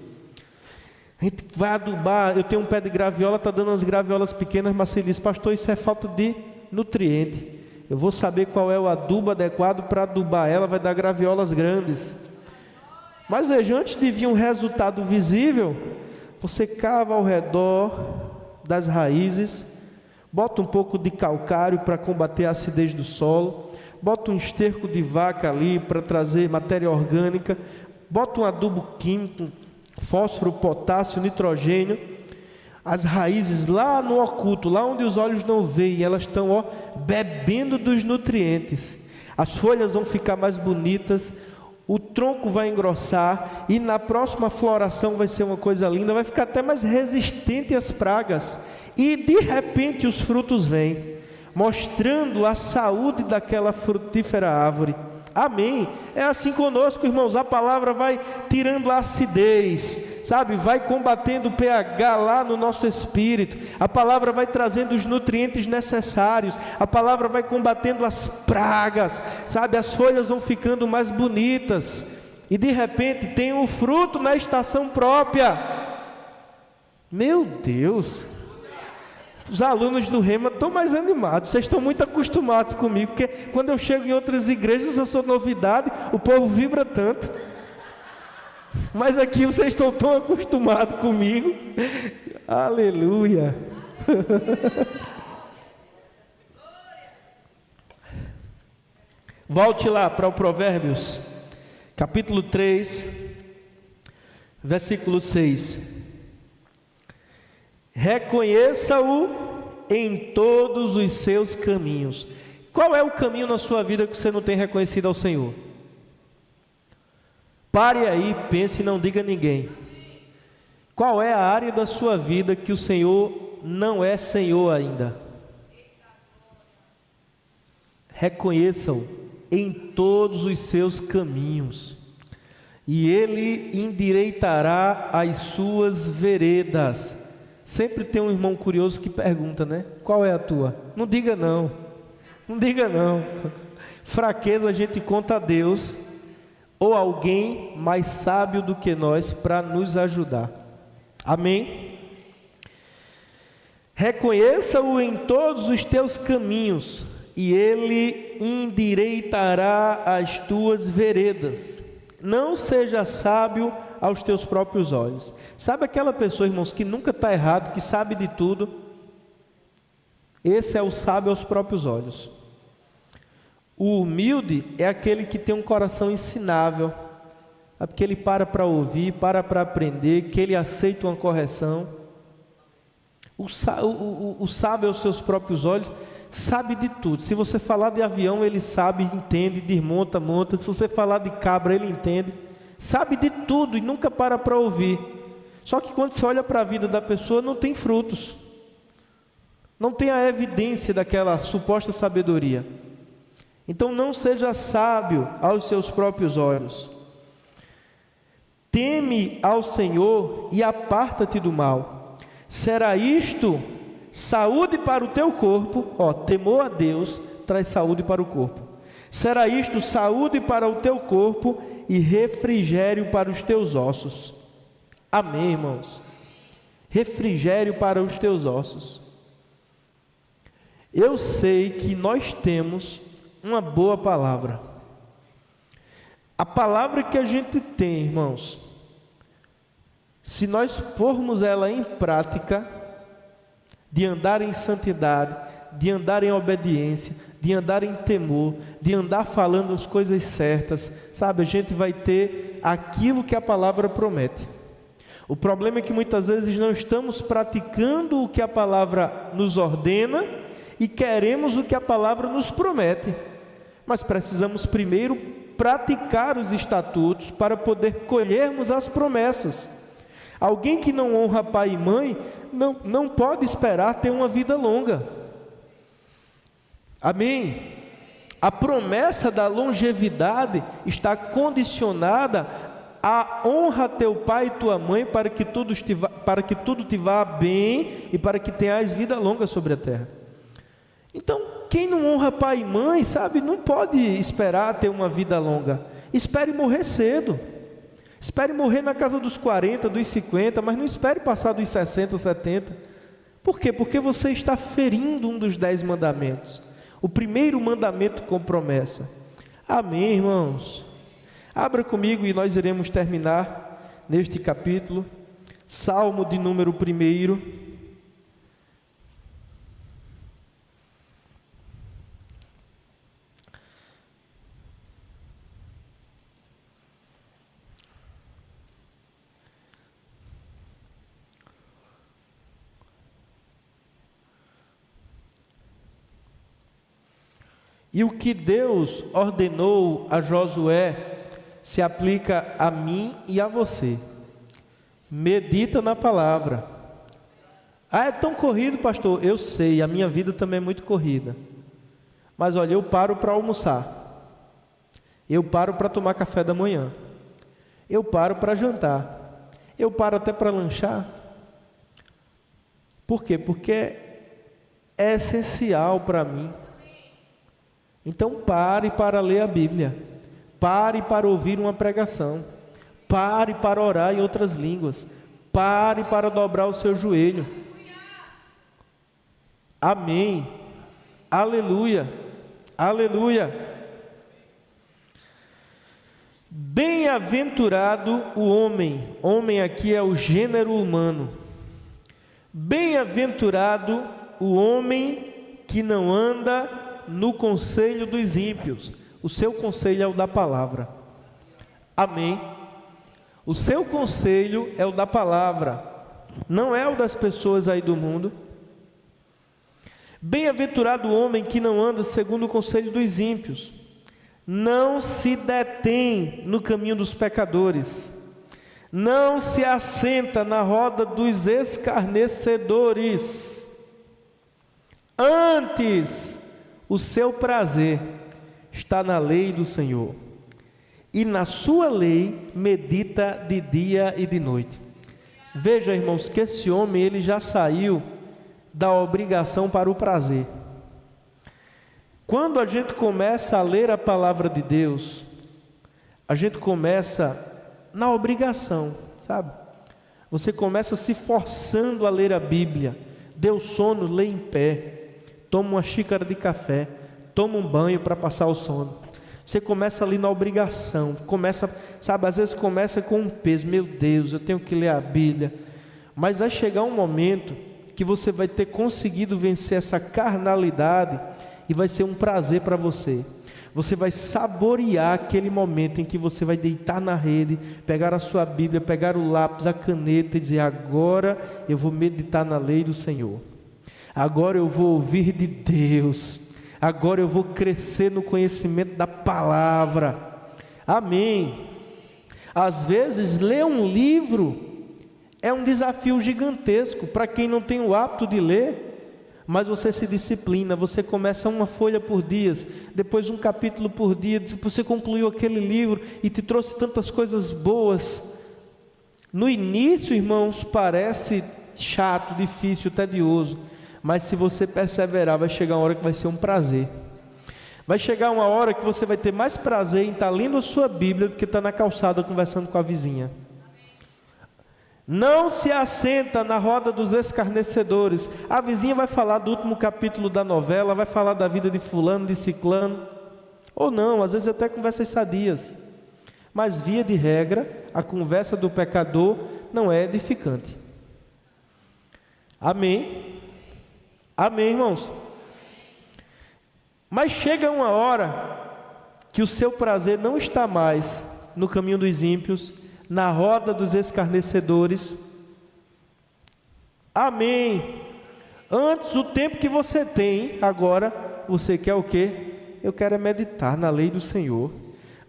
A gente vai adubar. Eu tenho um pé de graviola, está dando umas graviolas pequenas. Marcílio diz: pastor, isso é falta de nutriente. Eu vou saber qual é o adubo adequado para adubar ela, vai dar graviolas grandes. Mas veja, antes de vir um resultado visível, você cava ao redor das raízes, bota um pouco de calcário para combater a acidez do solo, bota um esterco de vaca ali para trazer matéria orgânica, bota um adubo químico, fósforo, potássio, nitrogênio. As raízes lá no oculto, lá onde os olhos não veem, elas estão bebendo dos nutrientes. As folhas vão ficar mais bonitas, o tronco vai engrossar, e na próxima floração vai ser uma coisa linda, vai ficar até mais resistente às pragas. E de repente os frutos vêm, mostrando a saúde daquela frutífera árvore. Amém? É assim conosco, irmãos. A palavra vai tirando a acidez, sabe? Vai combatendo o pH lá no nosso espírito. A palavra vai trazendo os nutrientes necessários. A palavra vai combatendo as pragas, sabe? As folhas vão ficando mais bonitas. E de repente tem um fruto na estação própria. Meu Deus! Os alunos do Rema estão mais animados, vocês estão muito acostumados comigo, porque quando eu chego em outras igrejas, eu sou novidade, o povo vibra tanto. Mas aqui vocês estão tão acostumados comigo. Aleluia! Volte lá para o Provérbios, capítulo 3, versículo 6. Reconheça-o em todos os seus caminhos. Qual é o caminho na sua vida que você não tem reconhecido ao Senhor? Pare aí, pense e não diga a ninguém. Qual é a área da sua vida que o Senhor não é Senhor ainda? Reconheça-o em todos os seus caminhos, e Ele endireitará as suas veredas. Sempre tem um irmão curioso que pergunta, né? Qual é a tua? Não diga não. Não diga não. Fraqueza a gente conta a Deus ou alguém mais sábio do que nós para nos ajudar. Amém? Reconheça-o em todos os teus caminhos e Ele endireitará as tuas veredas. Não seja sábio aos teus próprios olhos. Sabe aquela pessoa, irmãos, que nunca está errado, que sabe de tudo? Esse é o sábio aos próprios olhos. O humilde é aquele que tem um coração ensinável, porque ele para ouvir, para aprender, que ele aceita uma correção. O sábio aos seus próprios olhos sabe de tudo. Se você falar de avião, ele sabe, entende, desmonta, monta. Se você falar de cabra, ele entende. Sabe de tudo e nunca para ouvir. Só que quando você olha para a vida da pessoa, não tem frutos. Não tem a evidência daquela suposta sabedoria. Então não seja sábio aos seus próprios olhos. Teme ao Senhor e aparta-te do mal. Será isto saúde para o teu corpo. Temor a Deus traz saúde para o corpo. Será isto saúde para o teu corpo e refrigério para os teus ossos. Amém, irmãos? Refrigério para os teus ossos. Eu sei que nós temos uma boa palavra. A palavra que a gente tem, irmãos, se nós pormos ela em prática, de andar em santidade, de andar em obediência, de andar em temor, de andar falando as coisas certas, sabe, a gente vai ter aquilo que a palavra promete. O problema é que muitas vezes não estamos praticando o que a palavra nos ordena e queremos o que a palavra nos promete, mas precisamos primeiro praticar os estatutos para poder colhermos as promessas. Alguém que não honra pai e mãe não pode esperar ter uma vida longa. Amém? A promessa da longevidade está condicionada à honra a teu pai e tua mãe para que tudo te vá bem e para que tenhas vida longa sobre a terra. Então, quem não honra pai e mãe, sabe, não pode esperar ter uma vida longa. Espere morrer cedo. Espere morrer na casa dos 40, dos 50, mas não espere passar dos 60, 70. Por quê? Porque você está ferindo um dos 10 mandamentos. O primeiro mandamento com promessa. Amém, irmãos? Abra comigo e nós iremos terminar neste capítulo. Salmo de número 1. E o que Deus ordenou a Josué se aplica a mim e a você. Medita na palavra. É tão corrido, pastor? Eu sei, a minha vida também é muito corrida. Mas olha, eu paro para almoçar. Eu paro para tomar café da manhã. Eu paro para jantar. Eu paro até para lanchar. Por quê? Porque é essencial para mim. Então pare para ler a Bíblia, pare para ouvir uma pregação, pare para orar em outras línguas, Pare para dobrar o seu joelho. Amém. Aleluia. Aleluia. Bem-aventurado o homem. Homem aqui é o gênero humano. Bem-aventurado o homem que não anda no conselho dos ímpios. O seu conselho é o da palavra. Amém. O seu conselho é o da palavra, não é o das pessoas aí do mundo. Bem-aventurado o homem que não anda segundo o conselho dos ímpios, não se detém no caminho dos pecadores, não se assenta na roda dos escarnecedores. Antes, o seu prazer está na lei do Senhor, e na sua lei medita de dia e de noite. Veja, irmãos, que esse homem ele já saiu da obrigação para o prazer. Quando a gente começa a ler a palavra de Deus, a gente começa na obrigação, sabe? Você começa se forçando a ler a Bíblia. Deu sono, lê em pé, toma uma xícara de café, toma um banho para passar o sono. Você começa ali na obrigação, começa, sabe, às vezes começa com um peso, meu Deus, eu tenho que ler a Bíblia, mas vai chegar um momento que você vai ter conseguido vencer essa carnalidade e vai ser um prazer para você. Você vai saborear aquele momento em que você vai deitar na rede, pegar a sua Bíblia, pegar o lápis, a caneta e dizer: agora eu vou meditar na lei do Senhor, agora eu vou ouvir de Deus, agora eu vou crescer no conhecimento da palavra. Amém. Às vezes ler um livro é um desafio gigantesco para quem não tem o hábito de ler, mas você se disciplina, você começa uma folha por dia, depois um capítulo por dia, você concluiu aquele livro e te trouxe tantas coisas boas. No início, irmãos, parece chato, difícil, tedioso, mas se você perseverar, vai chegar uma hora que vai ser um prazer. Vai chegar uma hora que você vai ter mais prazer em estar lendo a sua Bíblia do que estar na calçada conversando com a vizinha. Não se assenta na roda dos escarnecedores. A vizinha vai falar do último capítulo da novela, vai falar da vida de fulano, de ciclano, ou não, às vezes até conversas sadias, mas via de regra, a conversa do pecador não é edificante. Amém? Amém, irmãos? Mas chega uma hora que o seu prazer não está mais no caminho dos ímpios, na roda dos escarnecedores. Amém. Antes, o tempo que você tem, agora, você quer o quê? Eu quero é meditar na lei do Senhor.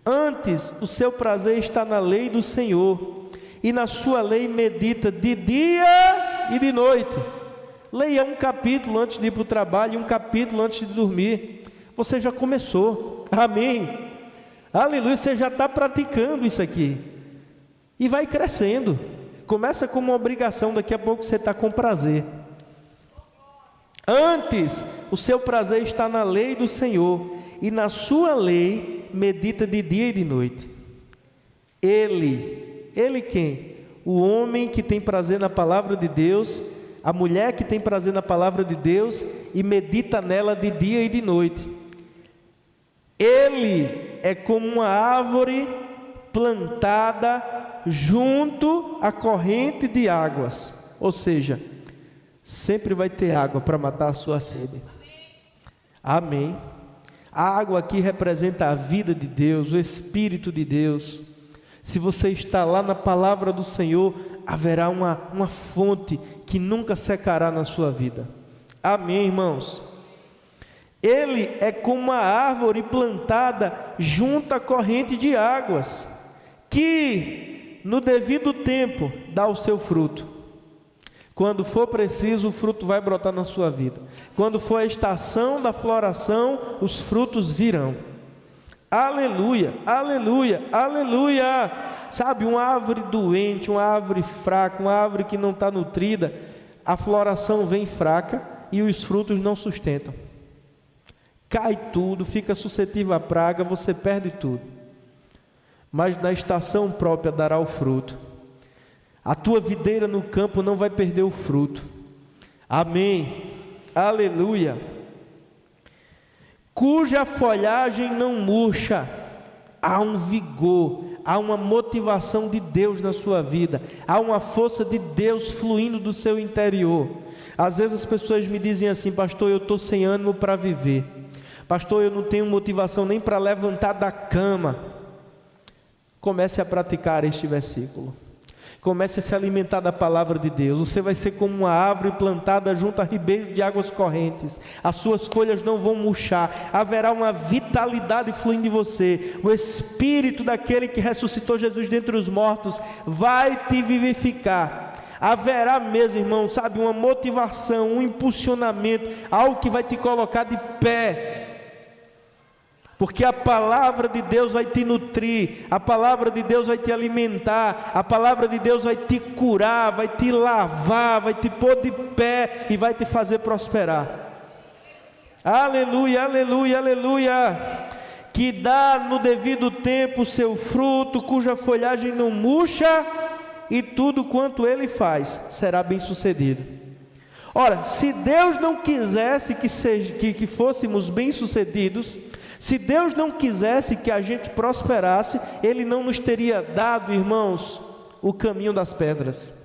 Antes, o seu prazer está na lei do Senhor, e na sua lei medita de dia e de noite. Leia um capítulo antes de ir para o trabalho, um capítulo antes de dormir. Você já começou. Amém. Aleluia, você já está praticando isso aqui. E vai crescendo. Começa como uma obrigação, daqui a pouco você está com prazer. Antes, o seu prazer está na lei do Senhor, e na sua lei medita de dia e de noite. Ele quem? O homem que tem prazer na palavra de Deus, a mulher que tem prazer na palavra de Deus e medita nela de dia e de noite. Ele é como uma árvore plantada junto à corrente de águas, ou seja, sempre vai ter água para matar a sua sede. Amém. A água aqui representa a vida de Deus, o Espírito de Deus. Se você está lá na palavra do Senhor, haverá uma fonte que nunca secará na sua vida. Amém, irmãos? Ele é como uma árvore plantada junto à corrente de águas, que no devido tempo dá o seu fruto. Quando for preciso, o fruto vai brotar na sua vida. Quando for a estação da floração, os frutos virão. Aleluia, aleluia, aleluia. Sabe, uma árvore doente, uma árvore fraca, uma árvore que não está nutrida, a floração vem fraca e os frutos não sustentam. Cai tudo, fica suscetível à praga, você perde tudo. Mas na estação própria dará o fruto. A tua videira no campo não vai perder o fruto. Amém. Aleluia. Cuja folhagem não murcha. Há um vigor, há uma motivação de Deus na sua vida, há uma força de Deus fluindo do seu interior. Às vezes as pessoas me dizem assim: pastor, eu estou sem ânimo para viver, pastor, eu não tenho motivação nem para levantar da cama. Comece a praticar este versículo, comece a se alimentar da palavra de Deus. Você vai ser como uma árvore plantada junto a ribeiros de águas correntes, as suas folhas não vão murchar, haverá uma vitalidade fluindo em você. O Espírito daquele que ressuscitou Jesus dentre os mortos vai te vivificar. Haverá mesmo, irmão, sabe, uma motivação, um impulsionamento, algo que vai te colocar de pé. Porque a palavra de Deus vai te nutrir, a palavra de Deus vai te alimentar, a palavra de Deus vai te curar, vai te lavar, vai te pôr de pé e vai te fazer prosperar. Aleluia, aleluia, aleluia. Que dá no devido tempo o seu fruto, cuja folhagem não murcha, e tudo quanto ele faz será bem sucedido. Ora, se Deus não quisesse que fôssemos bem sucedidos, se Deus não quisesse que a gente prosperasse, Ele não nos teria dado, irmãos, o caminho das pedras.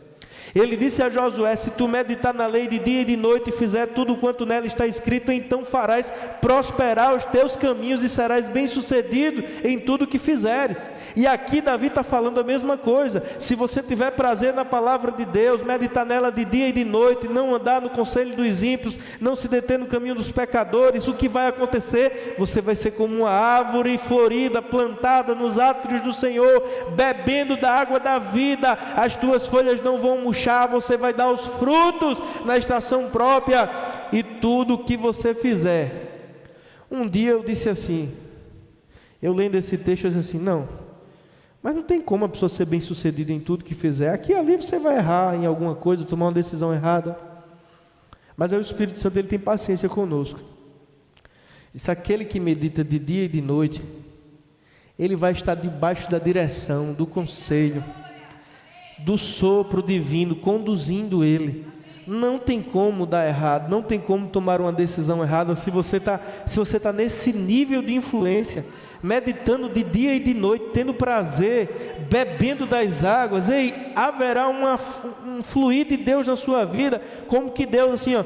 Ele disse a Josué: se tu meditar na lei de dia e de noite e fizer tudo quanto nela está escrito, então farás prosperar os teus caminhos e serás bem sucedido em tudo que fizeres. E aqui Davi está falando a mesma coisa. Se você tiver prazer na palavra de Deus, meditar nela de dia e de noite, não andar no conselho dos ímpios, não se deter no caminho dos pecadores, o que vai acontecer? Você vai ser como uma árvore florida, plantada nos átrios do Senhor, bebendo da água da vida. As tuas folhas não vão murchar, você vai dar os frutos na estação própria, e tudo o que você fizer. Um dia eu disse assim, eu lendo esse texto, eu disse assim: não, mas não tem como a pessoa ser bem sucedida em tudo que fizer. Aqui e ali você vai errar em alguma coisa, tomar uma decisão errada, mas aí o Espírito Santo, ele tem paciência conosco. Isso, aquele que medita de dia e de noite, ele vai estar debaixo da direção, do conselho, do sopro divino conduzindo ele. Não tem como dar errado, não tem como tomar uma decisão errada se você está nesse nível de influência, meditando de dia e de noite, tendo prazer, bebendo das águas. Ei, haverá um fluir de Deus na sua vida, como que Deus assim, ó,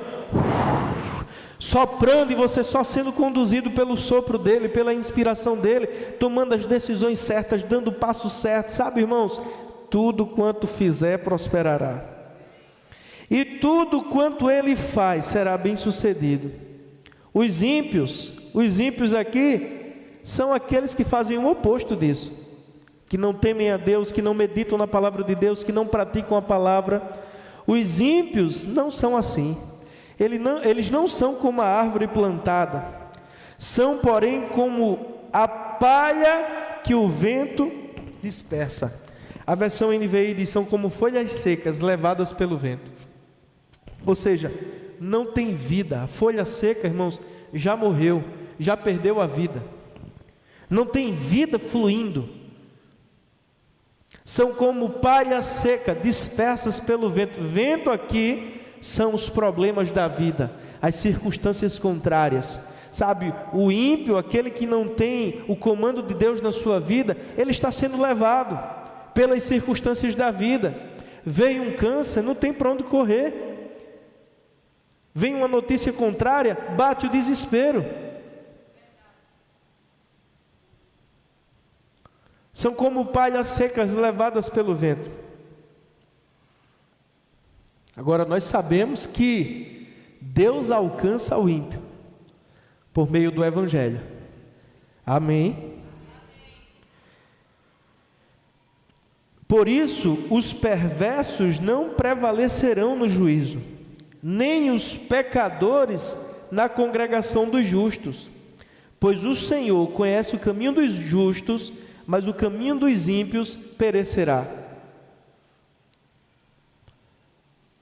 soprando, e você só sendo conduzido pelo sopro dele, pela inspiração dele, tomando as decisões certas, dando o passo certo. Sabe, irmãos, tudo quanto fizer prosperará, e tudo quanto ele faz será bem sucedido. Os ímpios aqui são aqueles que fazem o oposto disso, que não temem a Deus, que não meditam na palavra de Deus, que não praticam a palavra. Os ímpios não são assim. Eles não são como a árvore plantada, são porém como a palha que o vento dispersa. A versão NVI diz: são como folhas secas levadas pelo vento. Ou seja, não tem vida. A folha seca, irmãos, já morreu, já perdeu a vida. Não tem vida fluindo. São como palha seca, dispersas pelo vento. Vento aqui são os problemas da vida, as circunstâncias contrárias. Sabe, o ímpio, aquele que não tem o comando de Deus na sua vida, ele está sendo levado pelas circunstâncias da vida. Veio um câncer, não tem para onde correr. Vem uma notícia contrária, bate o desespero. São como palhas secas levadas pelo vento. Agora, nós sabemos que Deus alcança o ímpio por meio do Evangelho. Amém? Por isso, os perversos não prevalecerão no juízo, nem os pecadores na congregação dos justos. Pois o Senhor conhece o caminho dos justos, mas o caminho dos ímpios perecerá.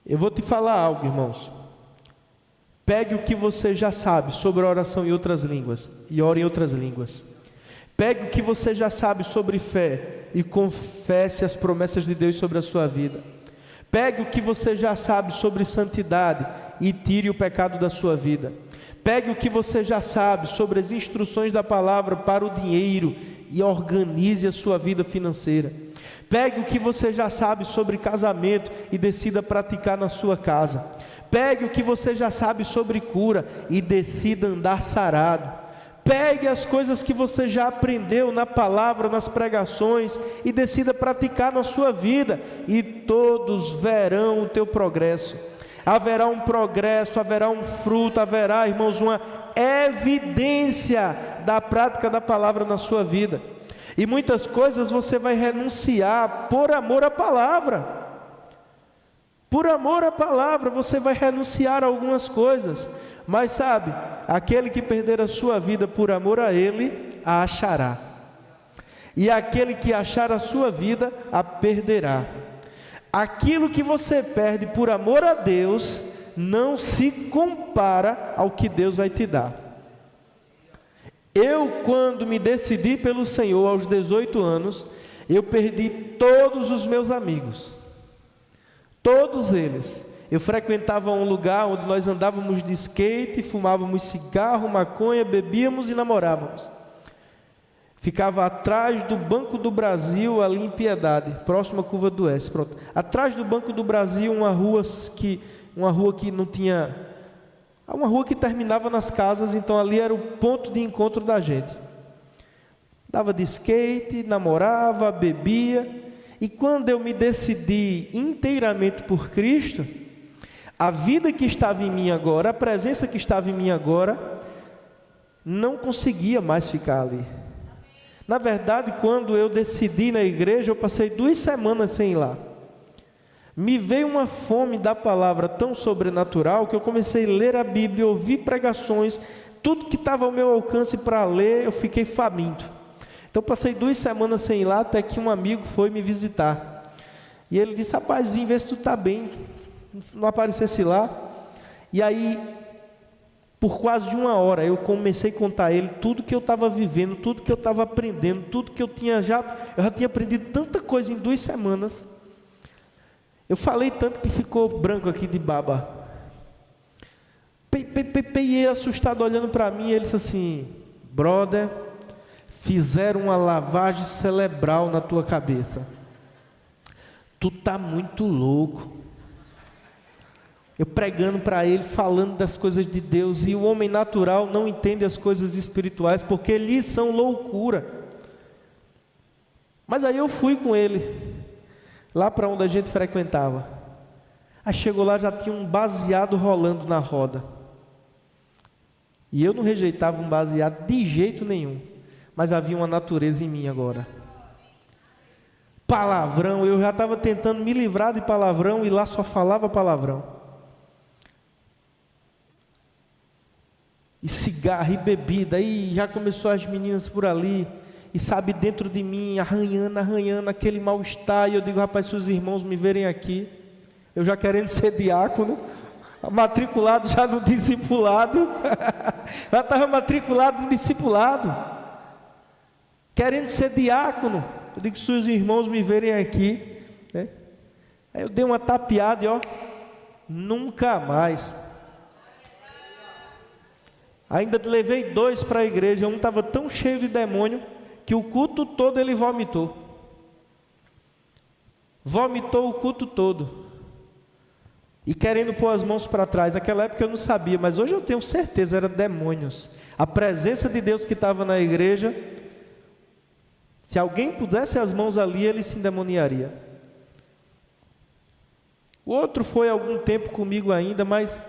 Eu vou te falar algo, irmãos. Pegue o que você já sabe sobre a oração em outras línguas e ore em outras línguas. Pegue o que você já sabe sobre fé e confesse as promessas de Deus sobre a sua vida. Pegue o que você já sabe sobre santidade e tire o pecado da sua vida. Pegue o que você já sabe sobre as instruções da palavra para o dinheiro e organize a sua vida financeira. Pegue o que você já sabe sobre casamento e decida praticar na sua casa. Pegue o que você já sabe sobre cura e decida andar sarado. Pegue as coisas que você já aprendeu na palavra, nas pregações e decida praticar na sua vida, e todos verão o teu progresso. Haverá um progresso, haverá um fruto, haverá, irmãos, uma evidência da prática da palavra na sua vida. E muitas coisas você vai renunciar por amor à palavra. Por amor à palavra você vai renunciar a algumas coisas. Mas sabe, aquele que perder a sua vida por amor a Ele, a achará. E aquele que achar a sua vida, a perderá. Aquilo que você perde por amor a Deus, não se compara ao que Deus vai te dar. Eu, quando me decidi pelo Senhor aos 18 anos, eu perdi todos os meus amigos. Todos eles. Eu frequentava um lugar onde nós andávamos de skate, fumávamos cigarro, maconha, bebíamos e namorávamos. Ficava atrás do Banco do Brasil, ali em Piedade, próximo à Curva do S. Pronto. Atrás do Banco do Brasil, uma rua que não tinha... Uma rua que terminava nas casas, então ali era o ponto de encontro da gente. Dava de skate, namorava, bebia. E quando eu me decidi inteiramente por Cristo, a vida que estava em mim agora, a presença que estava em mim agora, não conseguia mais ficar ali. Na verdade, quando eu decidi na igreja, eu passei 2 semanas sem ir lá. Me veio uma fome da palavra tão sobrenatural, que eu comecei a ler a Bíblia, ouvir pregações, tudo que estava ao meu alcance para ler, eu fiquei faminto. Então passei 2 semanas sem ir lá, até que um amigo foi me visitar. E ele disse: rapaz, vim ver se tu está bem, não aparecesse lá. E aí, por quase de 1 hora, eu comecei a contar a ele tudo que eu estava vivendo, tudo que eu estava aprendendo, tudo que eu já tinha aprendido tanta coisa em 2 semanas. Eu falei tanto que ficou branco aqui de baba. E ele assustado olhando para mim, ele disse assim: brother, fizeram uma lavagem cerebral na tua cabeça. Tu tá muito louco. Eu pregando para ele, falando das coisas de Deus, e o homem natural não entende as coisas espirituais, porque lhes são loucura. Mas aí eu fui com ele, lá para onde a gente frequentava. Aí chegou lá, já tinha um baseado rolando na roda. E eu não rejeitava um baseado de jeito nenhum, mas havia uma natureza em mim agora. Palavrão, eu já estava tentando me livrar de palavrão, e lá só falava palavrão. E cigarro e bebida, aí já começou as meninas por ali, e sabe, dentro de mim, arranhando, aquele mal-estar, e eu digo: rapaz, se os irmãos me verem aqui, eu já querendo ser diácono, matriculado já no discipulado, já estava matriculado no discipulado, querendo ser diácono. Eu digo: se os irmãos me verem aqui, né? Aí eu dei uma tapeada e nunca mais. Ainda levei 2 para a igreja, um estava tão cheio de demônio, que o culto todo ele vomitou. Vomitou o culto todo. E querendo pôr as mãos para trás. Naquela época eu não sabia, mas hoje eu tenho certeza, eram demônios. A presença de Deus que estava na igreja, se alguém pusesse as mãos ali, ele se endemoniaria. O outro foi algum tempo comigo ainda, mas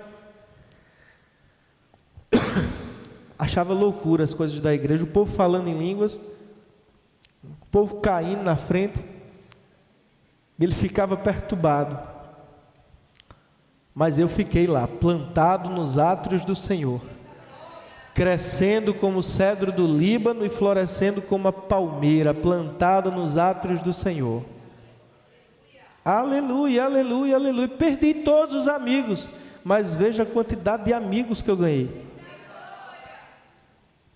achava loucura as coisas da igreja, o povo falando em línguas, o povo caindo na frente, ele ficava perturbado. Mas eu fiquei lá, plantado nos átrios do Senhor, crescendo como o cedro do Líbano e florescendo como a palmeira, plantada nos átrios do Senhor. Aleluia, aleluia, aleluia. Perdi todos os amigos, mas veja a quantidade de amigos que eu ganhei.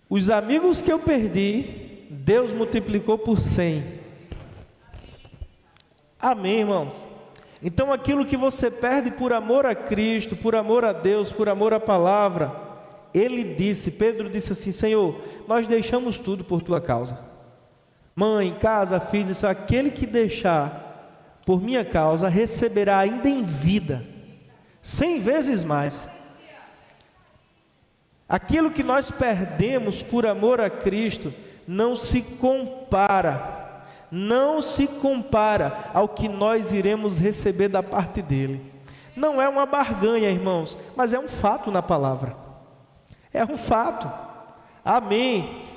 Os amigos que eu perdi, Deus multiplicou por 100. Amém, irmãos? Então aquilo que você perde por amor a Cristo, por amor a Deus, por amor à palavra, Pedro disse assim: Senhor, nós deixamos tudo por tua causa. Mãe, casa, filhos, aquele que deixar por minha causa, receberá ainda em vida, 100 vezes mais. Aquilo que nós perdemos por amor a Cristo, não se compara ao que nós iremos receber da parte dele. Não é uma barganha, irmãos, mas é um fato na palavra. É um fato. Amém.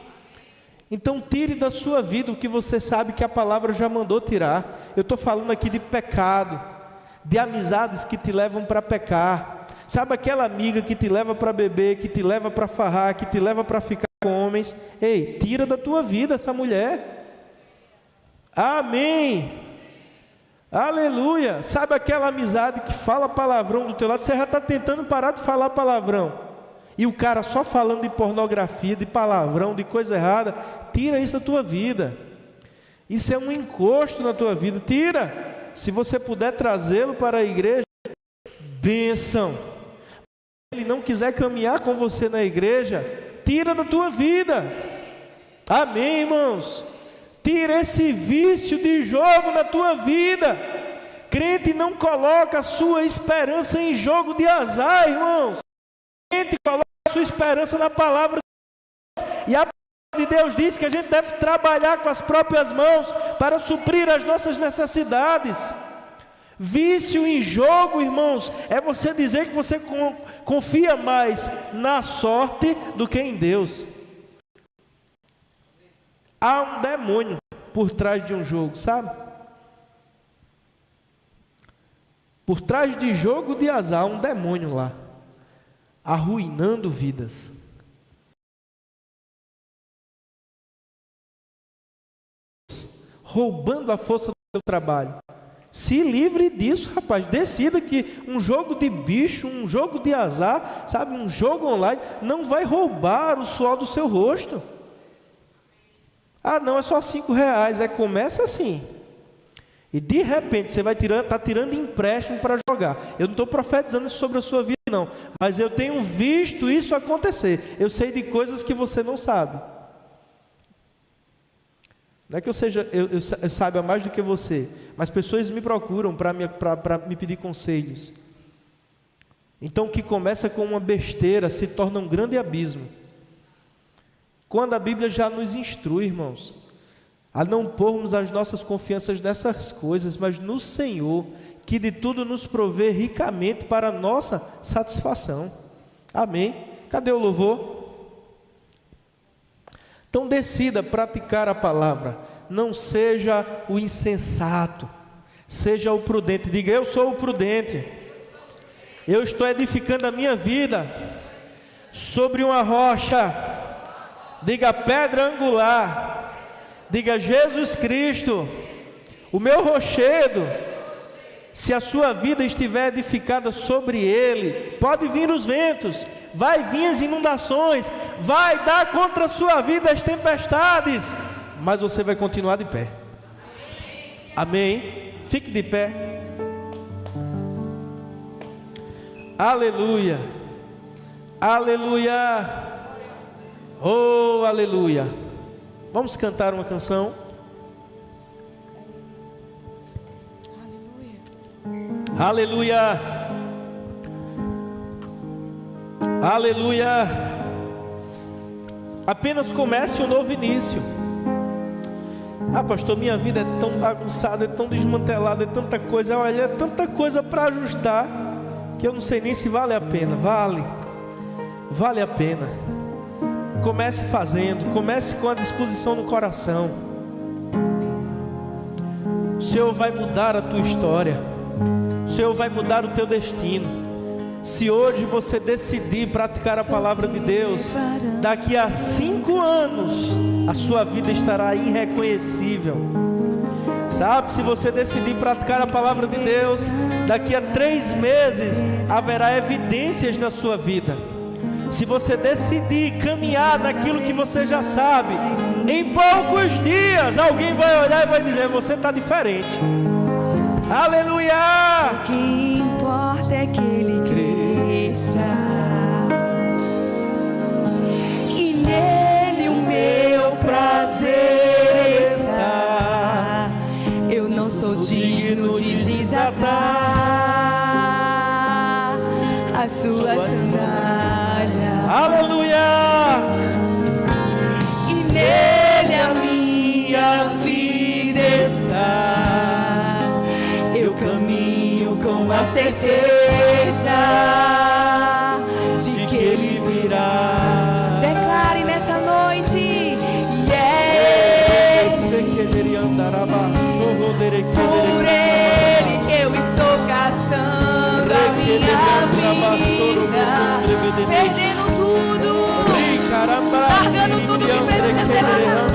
Então tire da sua vida o que você sabe que a palavra já mandou tirar. Eu estou falando aqui de pecado, de amizades que te levam para pecar. Sabe aquela amiga que te leva para beber, que te leva para farrar, que te leva para ficar com homens? Ei, tira da tua vida essa mulher. Amém, aleluia. Sabe aquela amizade que fala palavrão do teu lado? Você já está tentando parar de falar palavrão, e o cara só falando de pornografia, de palavrão, de coisa errada. Tira isso da tua vida. Isso é um encosto na tua vida. Tira. Se você puder trazê-lo para a igreja, bênção. Se ele não quiser caminhar com você na igreja, tira da tua vida. Amém, irmãos. Tira esse vício de jogo na tua vida. Crente não coloca a sua esperança em jogo de azar, irmãos. Crente coloca a sua esperança na palavra de Deus. E a palavra de Deus diz que a gente deve trabalhar com as próprias mãos para suprir as nossas necessidades. Vício em jogo, irmãos, é você dizer que você confia mais na sorte do que em Deus. Há um demônio por trás de um jogo, sabe? Por trás de jogo de azar, há um demônio lá, arruinando vidas. Roubando a força do seu trabalho. Se livre disso, rapaz. Decida que um jogo de bicho, um jogo de azar, sabe, um jogo online, não vai roubar o suor do seu rosto. Ah, não, é só R$5. Começa assim. E de repente você vai está tirando empréstimo para jogar. Eu não estou profetizando isso sobre a sua vida, não. Mas eu tenho visto isso acontecer. Eu sei de coisas que você não sabe. Não é que eu saiba mais do que você, mas pessoas me procuram para me pedir conselhos. Então o que começa com uma besteira se torna um grande abismo. Quando a Bíblia já nos instrui, irmãos, a não pormos as nossas confianças nessas coisas, mas no Senhor, que de tudo nos provê ricamente para a nossa satisfação. Amém? Cadê o louvor? Então decida praticar a palavra. Não seja o insensato, seja o prudente. Diga: eu sou o prudente. Eu estou edificando a minha vida sobre uma rocha. Diga: pedra angular. Diga: Jesus Cristo, o meu rochedo. Se a sua vida estiver edificada sobre ele, pode vir os ventos, vai vir as inundações, vai dar contra a sua vida as tempestades, mas você vai continuar de pé. Amém? Fique de pé. Aleluia. Aleluia. Oh, aleluia. Vamos cantar uma canção. Aleluia. Aleluia. Apenas comece um novo início. Ah, pastor, minha vida é tão bagunçada, é tão desmantelada, é tanta coisa. Olha, é tanta coisa para ajustar que eu não sei nem se vale a pena. Vale a pena. Comece fazendo, comece com a disposição no coração. O Senhor vai mudar a tua história. O Senhor vai mudar o teu destino. Se hoje você decidir praticar a palavra de Deus, daqui a 5 anos a sua vida estará irreconhecível. Sabe, se você decidir praticar a palavra de Deus, daqui a 3 meses haverá evidências na sua vida. Se você decidir caminhar naquilo que você já sabe, em poucos dias alguém vai olhar e vai dizer: você está diferente. Aleluia! O que importa é que ele cresça, e nele o meu prazer está. Eu não sou digno de desatar a sua sandália. Aleluia! E nele a minha vida está. Eu caminho com a certeza de que ele virá. Declare nessa noite. Por ele eu estou caçando a minha vida, perdendo tudo, largando tudo que precisa ser largado.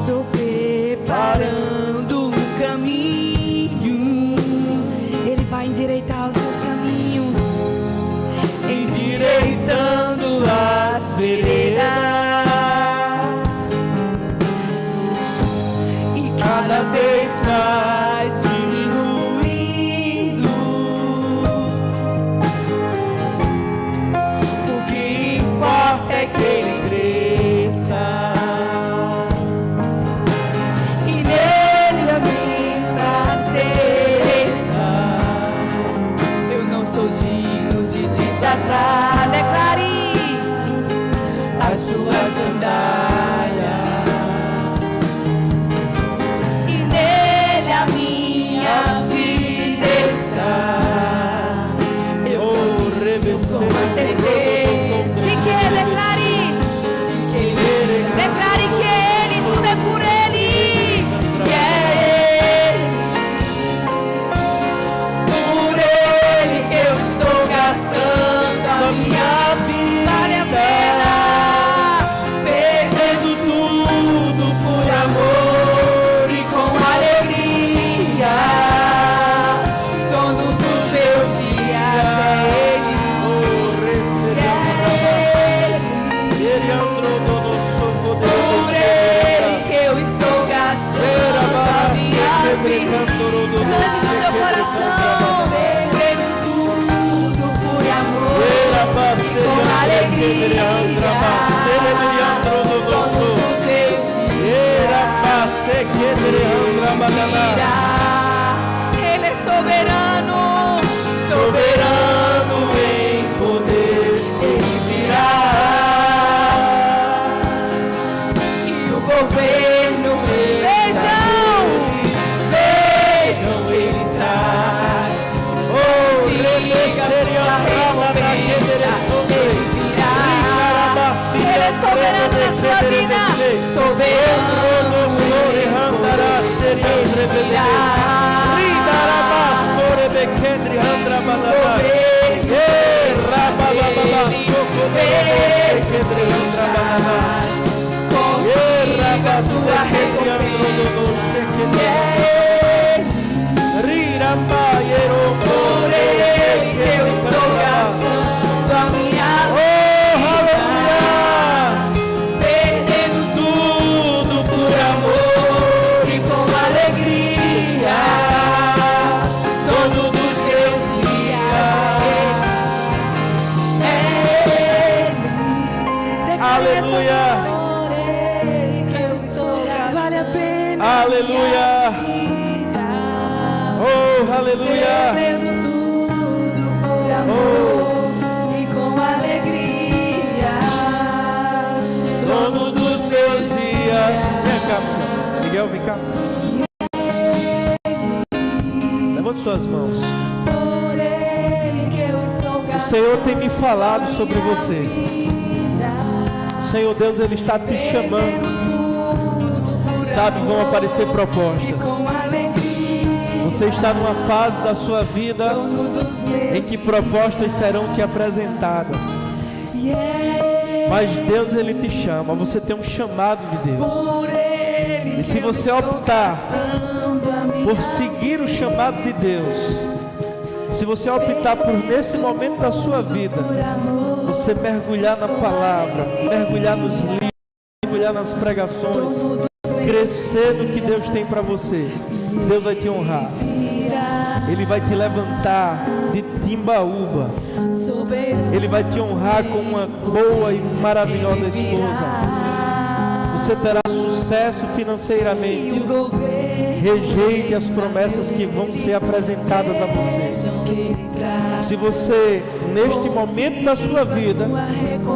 Estou preparando o caminho, ele vai endireitar os seus caminhos, endireitando as veredas, e cada vez mais diminuindo. O que importa é que ele cresça, e nele a mim prazer está. Eu não sou digno de desatar. Declare a sua sandália, e nele a minha vida está. Eu caminho com a certeza. Se quer, declare. Se quer, declare que ele, tudo é por ele. E é ele, por ele que eu estou gastando a minha vida. Vale a pena, perdendo tudo por amor e com alegria. Dono dos meus dias é ele. Por ele que eu estou gastando a minha vida. Cante no meu coração, perdendo tudo por amor e com alegria. Dono dos meus dias virá. Ele é soberano, soberano em poder. Ele virá, e o governo vejam, ele traz. Siga sua recompensa, ele virá. Ele é soberano na sua vida, soberano em poder. Ele virá. Consiga sua recompensa. Por ele que eu estou gastando a minha vida, perdendo tudo por amor e com alegria. Dono dos meus dias é ele. Aleluia. Por ele que eu estou gastando. Vale a pena. Aleluia. Oh, aleluia. Perdendo tudo por amor e com alegria. Dono dos meus dias. Vem cá, Miguel, vem cá. Levante suas mãos. Por ele que eu estou O Senhor tem me falado sobre você. O Senhor Deus, Ele está te chamando. Sabe, vão aparecer propostas. Você está numa fase da sua vida em que propostas serão te apresentadas. Mas Deus, Ele te chama. Você tem um chamado de Deus. E se você optar por seguir o chamado de Deus, se você optar por, nesse momento da sua vida, você mergulhar na palavra, mergulhar nos livros, mergulhar nas pregações, crescer no que Deus tem para você, Deus vai te honrar. Ele vai te levantar de Timbaúba. Ele vai te honrar com uma boa e maravilhosa esposa. Você terá sucesso financeiramente. Rejeite as promessas que vão ser apresentadas a você. Se você, neste momento da sua vida,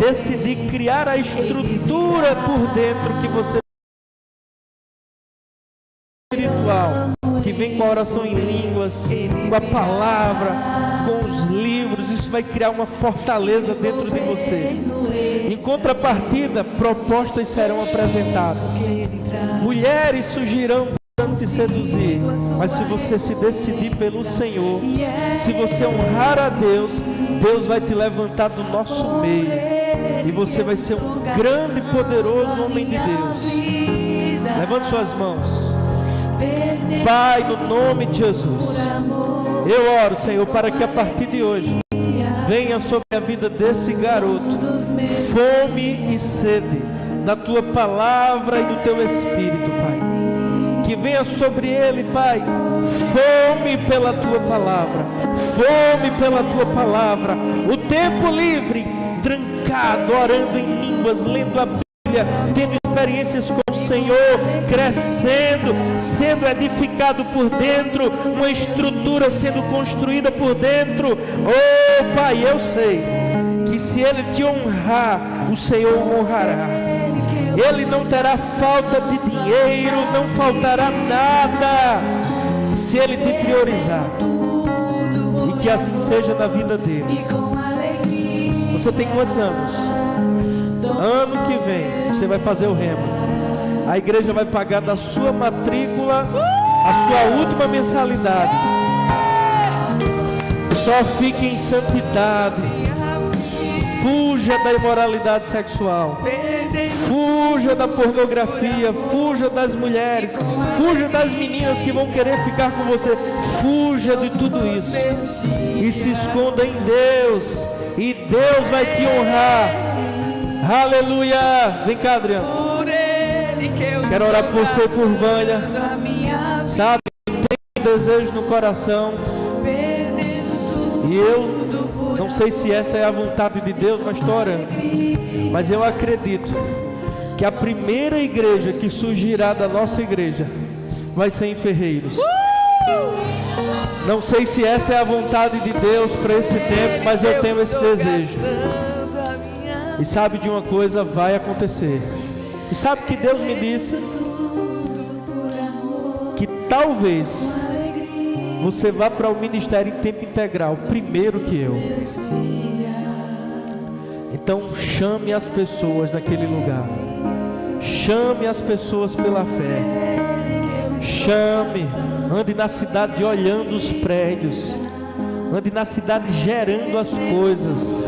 decidir criar a estrutura por dentro que você espiritual, que vem com a oração em línguas, com a palavra, com os livros, isso vai criar uma fortaleza dentro de você. Em contrapartida, propostas serão apresentadas. Mulheres surgirão tentando te seduzir, mas se você se decidir pelo Senhor, se você honrar a Deus, Deus vai te levantar do nosso meio e você vai ser um grande e poderoso homem de Deus. Levante suas mãos. Pai, no nome de Jesus, eu oro, Senhor, para que a partir de hoje venha sobre a vida desse garoto fome e sede da tua palavra e do teu Espírito, Pai. Que venha sobre ele, Pai, fome pela tua palavra, fome pela tua palavra, o tempo livre, trancado, orando em línguas, lendo a Bíblia, tendo experiências com o Senhor, crescendo, sendo edificado por dentro, uma estrutura sendo construída por dentro. Oh Pai, eu sei que se ele te honrar, o Senhor o honrará. Ele não terá falta de dinheiro, não faltará nada, se ele te priorizar. E que assim seja na vida dele. Você tem quantos anos? Ano que vem você vai fazer o remo. A igreja vai pagar da sua matrícula a sua última mensalidade. Só fique em santidade. Fuja da imoralidade sexual. Fuja da pornografia. Fuja das mulheres. Fuja das meninas que vão querer ficar com você. Fuja de tudo isso. E se esconda em Deus. E Deus vai te honrar. Aleluia. Vem cá, Adriano. Quero orar por você e por Vânia. Sabe, tem desejo no coração. E eu não sei se essa é a vontade de Deus, mas estou orando. Mas eu acredito que a primeira igreja que surgirá da nossa igreja vai ser em Ferreiros. Não sei se essa é a vontade de Deus para esse tempo, mas eu tenho esse desejo. E sabe de uma coisa, vai acontecer. E sabe que Deus me disse? Que talvez você vá para o ministério em tempo integral primeiro que eu. Então chame as pessoas naquele lugar. Chame as pessoas pela fé. Chame. Ande na cidade olhando os prédios. Ande na cidade gerando as coisas.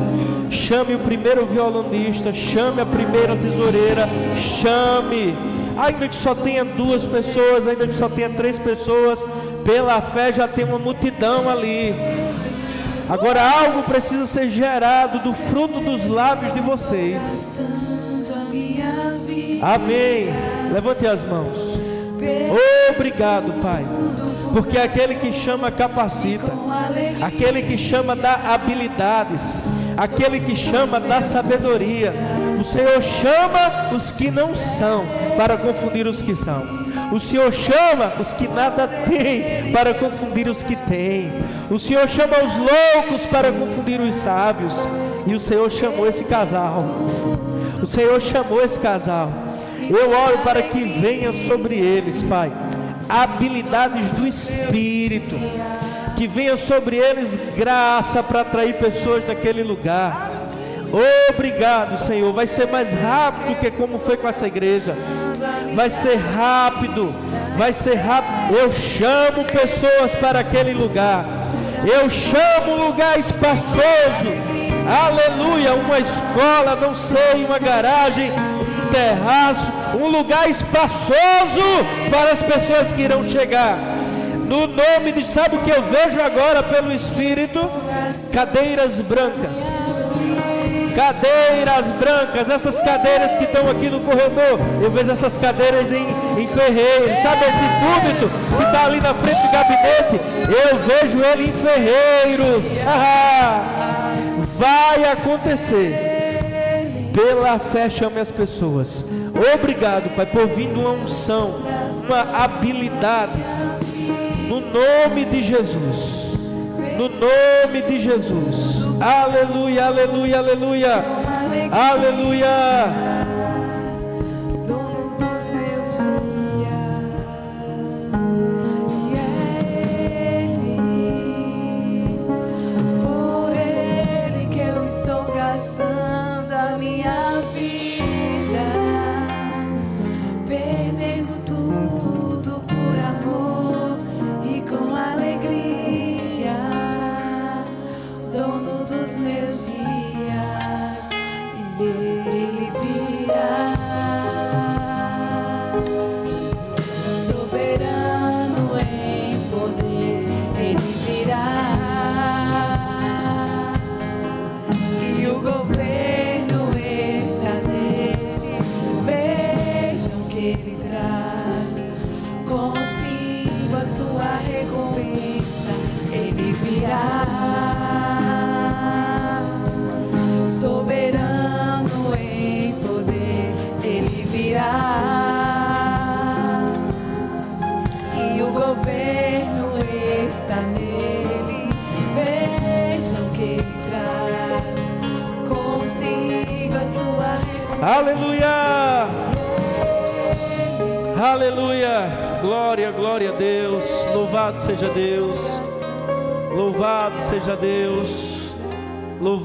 Chame o primeiro violonista. Chame a primeira tesoureira. Chame. Ainda que só tenha 2 pessoas, ainda que só tenha 3 pessoas, pela fé já tem uma multidão ali. Agora algo precisa ser gerado do fruto dos lábios de vocês. Amém. Levante as mãos. Obrigado, Pai, porque aquele que chama capacita, aquele que chama dá habilidades, aquele que chama dá sabedoria. O Senhor chama os que não são para confundir os que são. O Senhor chama os que nada têm para confundir os que têm. O Senhor chama os loucos para confundir os sábios. E o Senhor chamou esse casal. O Senhor chamou esse casal. Eu oro para que venha sobre eles, Pai, habilidades do Espírito. Que venha sobre eles graça para atrair pessoas naquele lugar. Obrigado, Senhor. Vai ser mais rápido que como foi com essa igreja. Vai ser rápido. Vai ser rápido. Eu chamo pessoas para aquele lugar. Eu chamo um lugar espaçoso. Aleluia. Uma escola, não sei, uma garagem, um terraço, um lugar espaçoso para as pessoas que irão chegar. No nome de, sabe o que eu vejo agora pelo Espírito? Cadeiras brancas. Cadeiras brancas, essas cadeiras que estão aqui no corredor, eu vejo essas cadeiras em ferreiros. Sabe esse púlpito que está ali na frente do gabinete? Eu vejo ele em ferreiros. Vai acontecer. Pela fé chame as pessoas. Obrigado, Pai, por vindo uma unção, uma habilidade, no nome de Jesus, no nome de Jesus. Aleluia, aleluia, aleluia, aleluia. Dono dos meus dias, por Ele que eu estou gastando a minha vida, perdendo tudo por amor e com alegria. Dono dos meus dias, se Ele virá, soberano em poder, Ele virá, e o governo está nele. Vejam que Ele traz consigo a sua recompensa. Ele virá, soberano em poder, Ele virá, e o governo está nele. Vejam que Ele traz consigo a sua recompensa. Aleluia, aleluia. Glória, glória a Deus. Louvado seja Deus. Louvado seja Deus.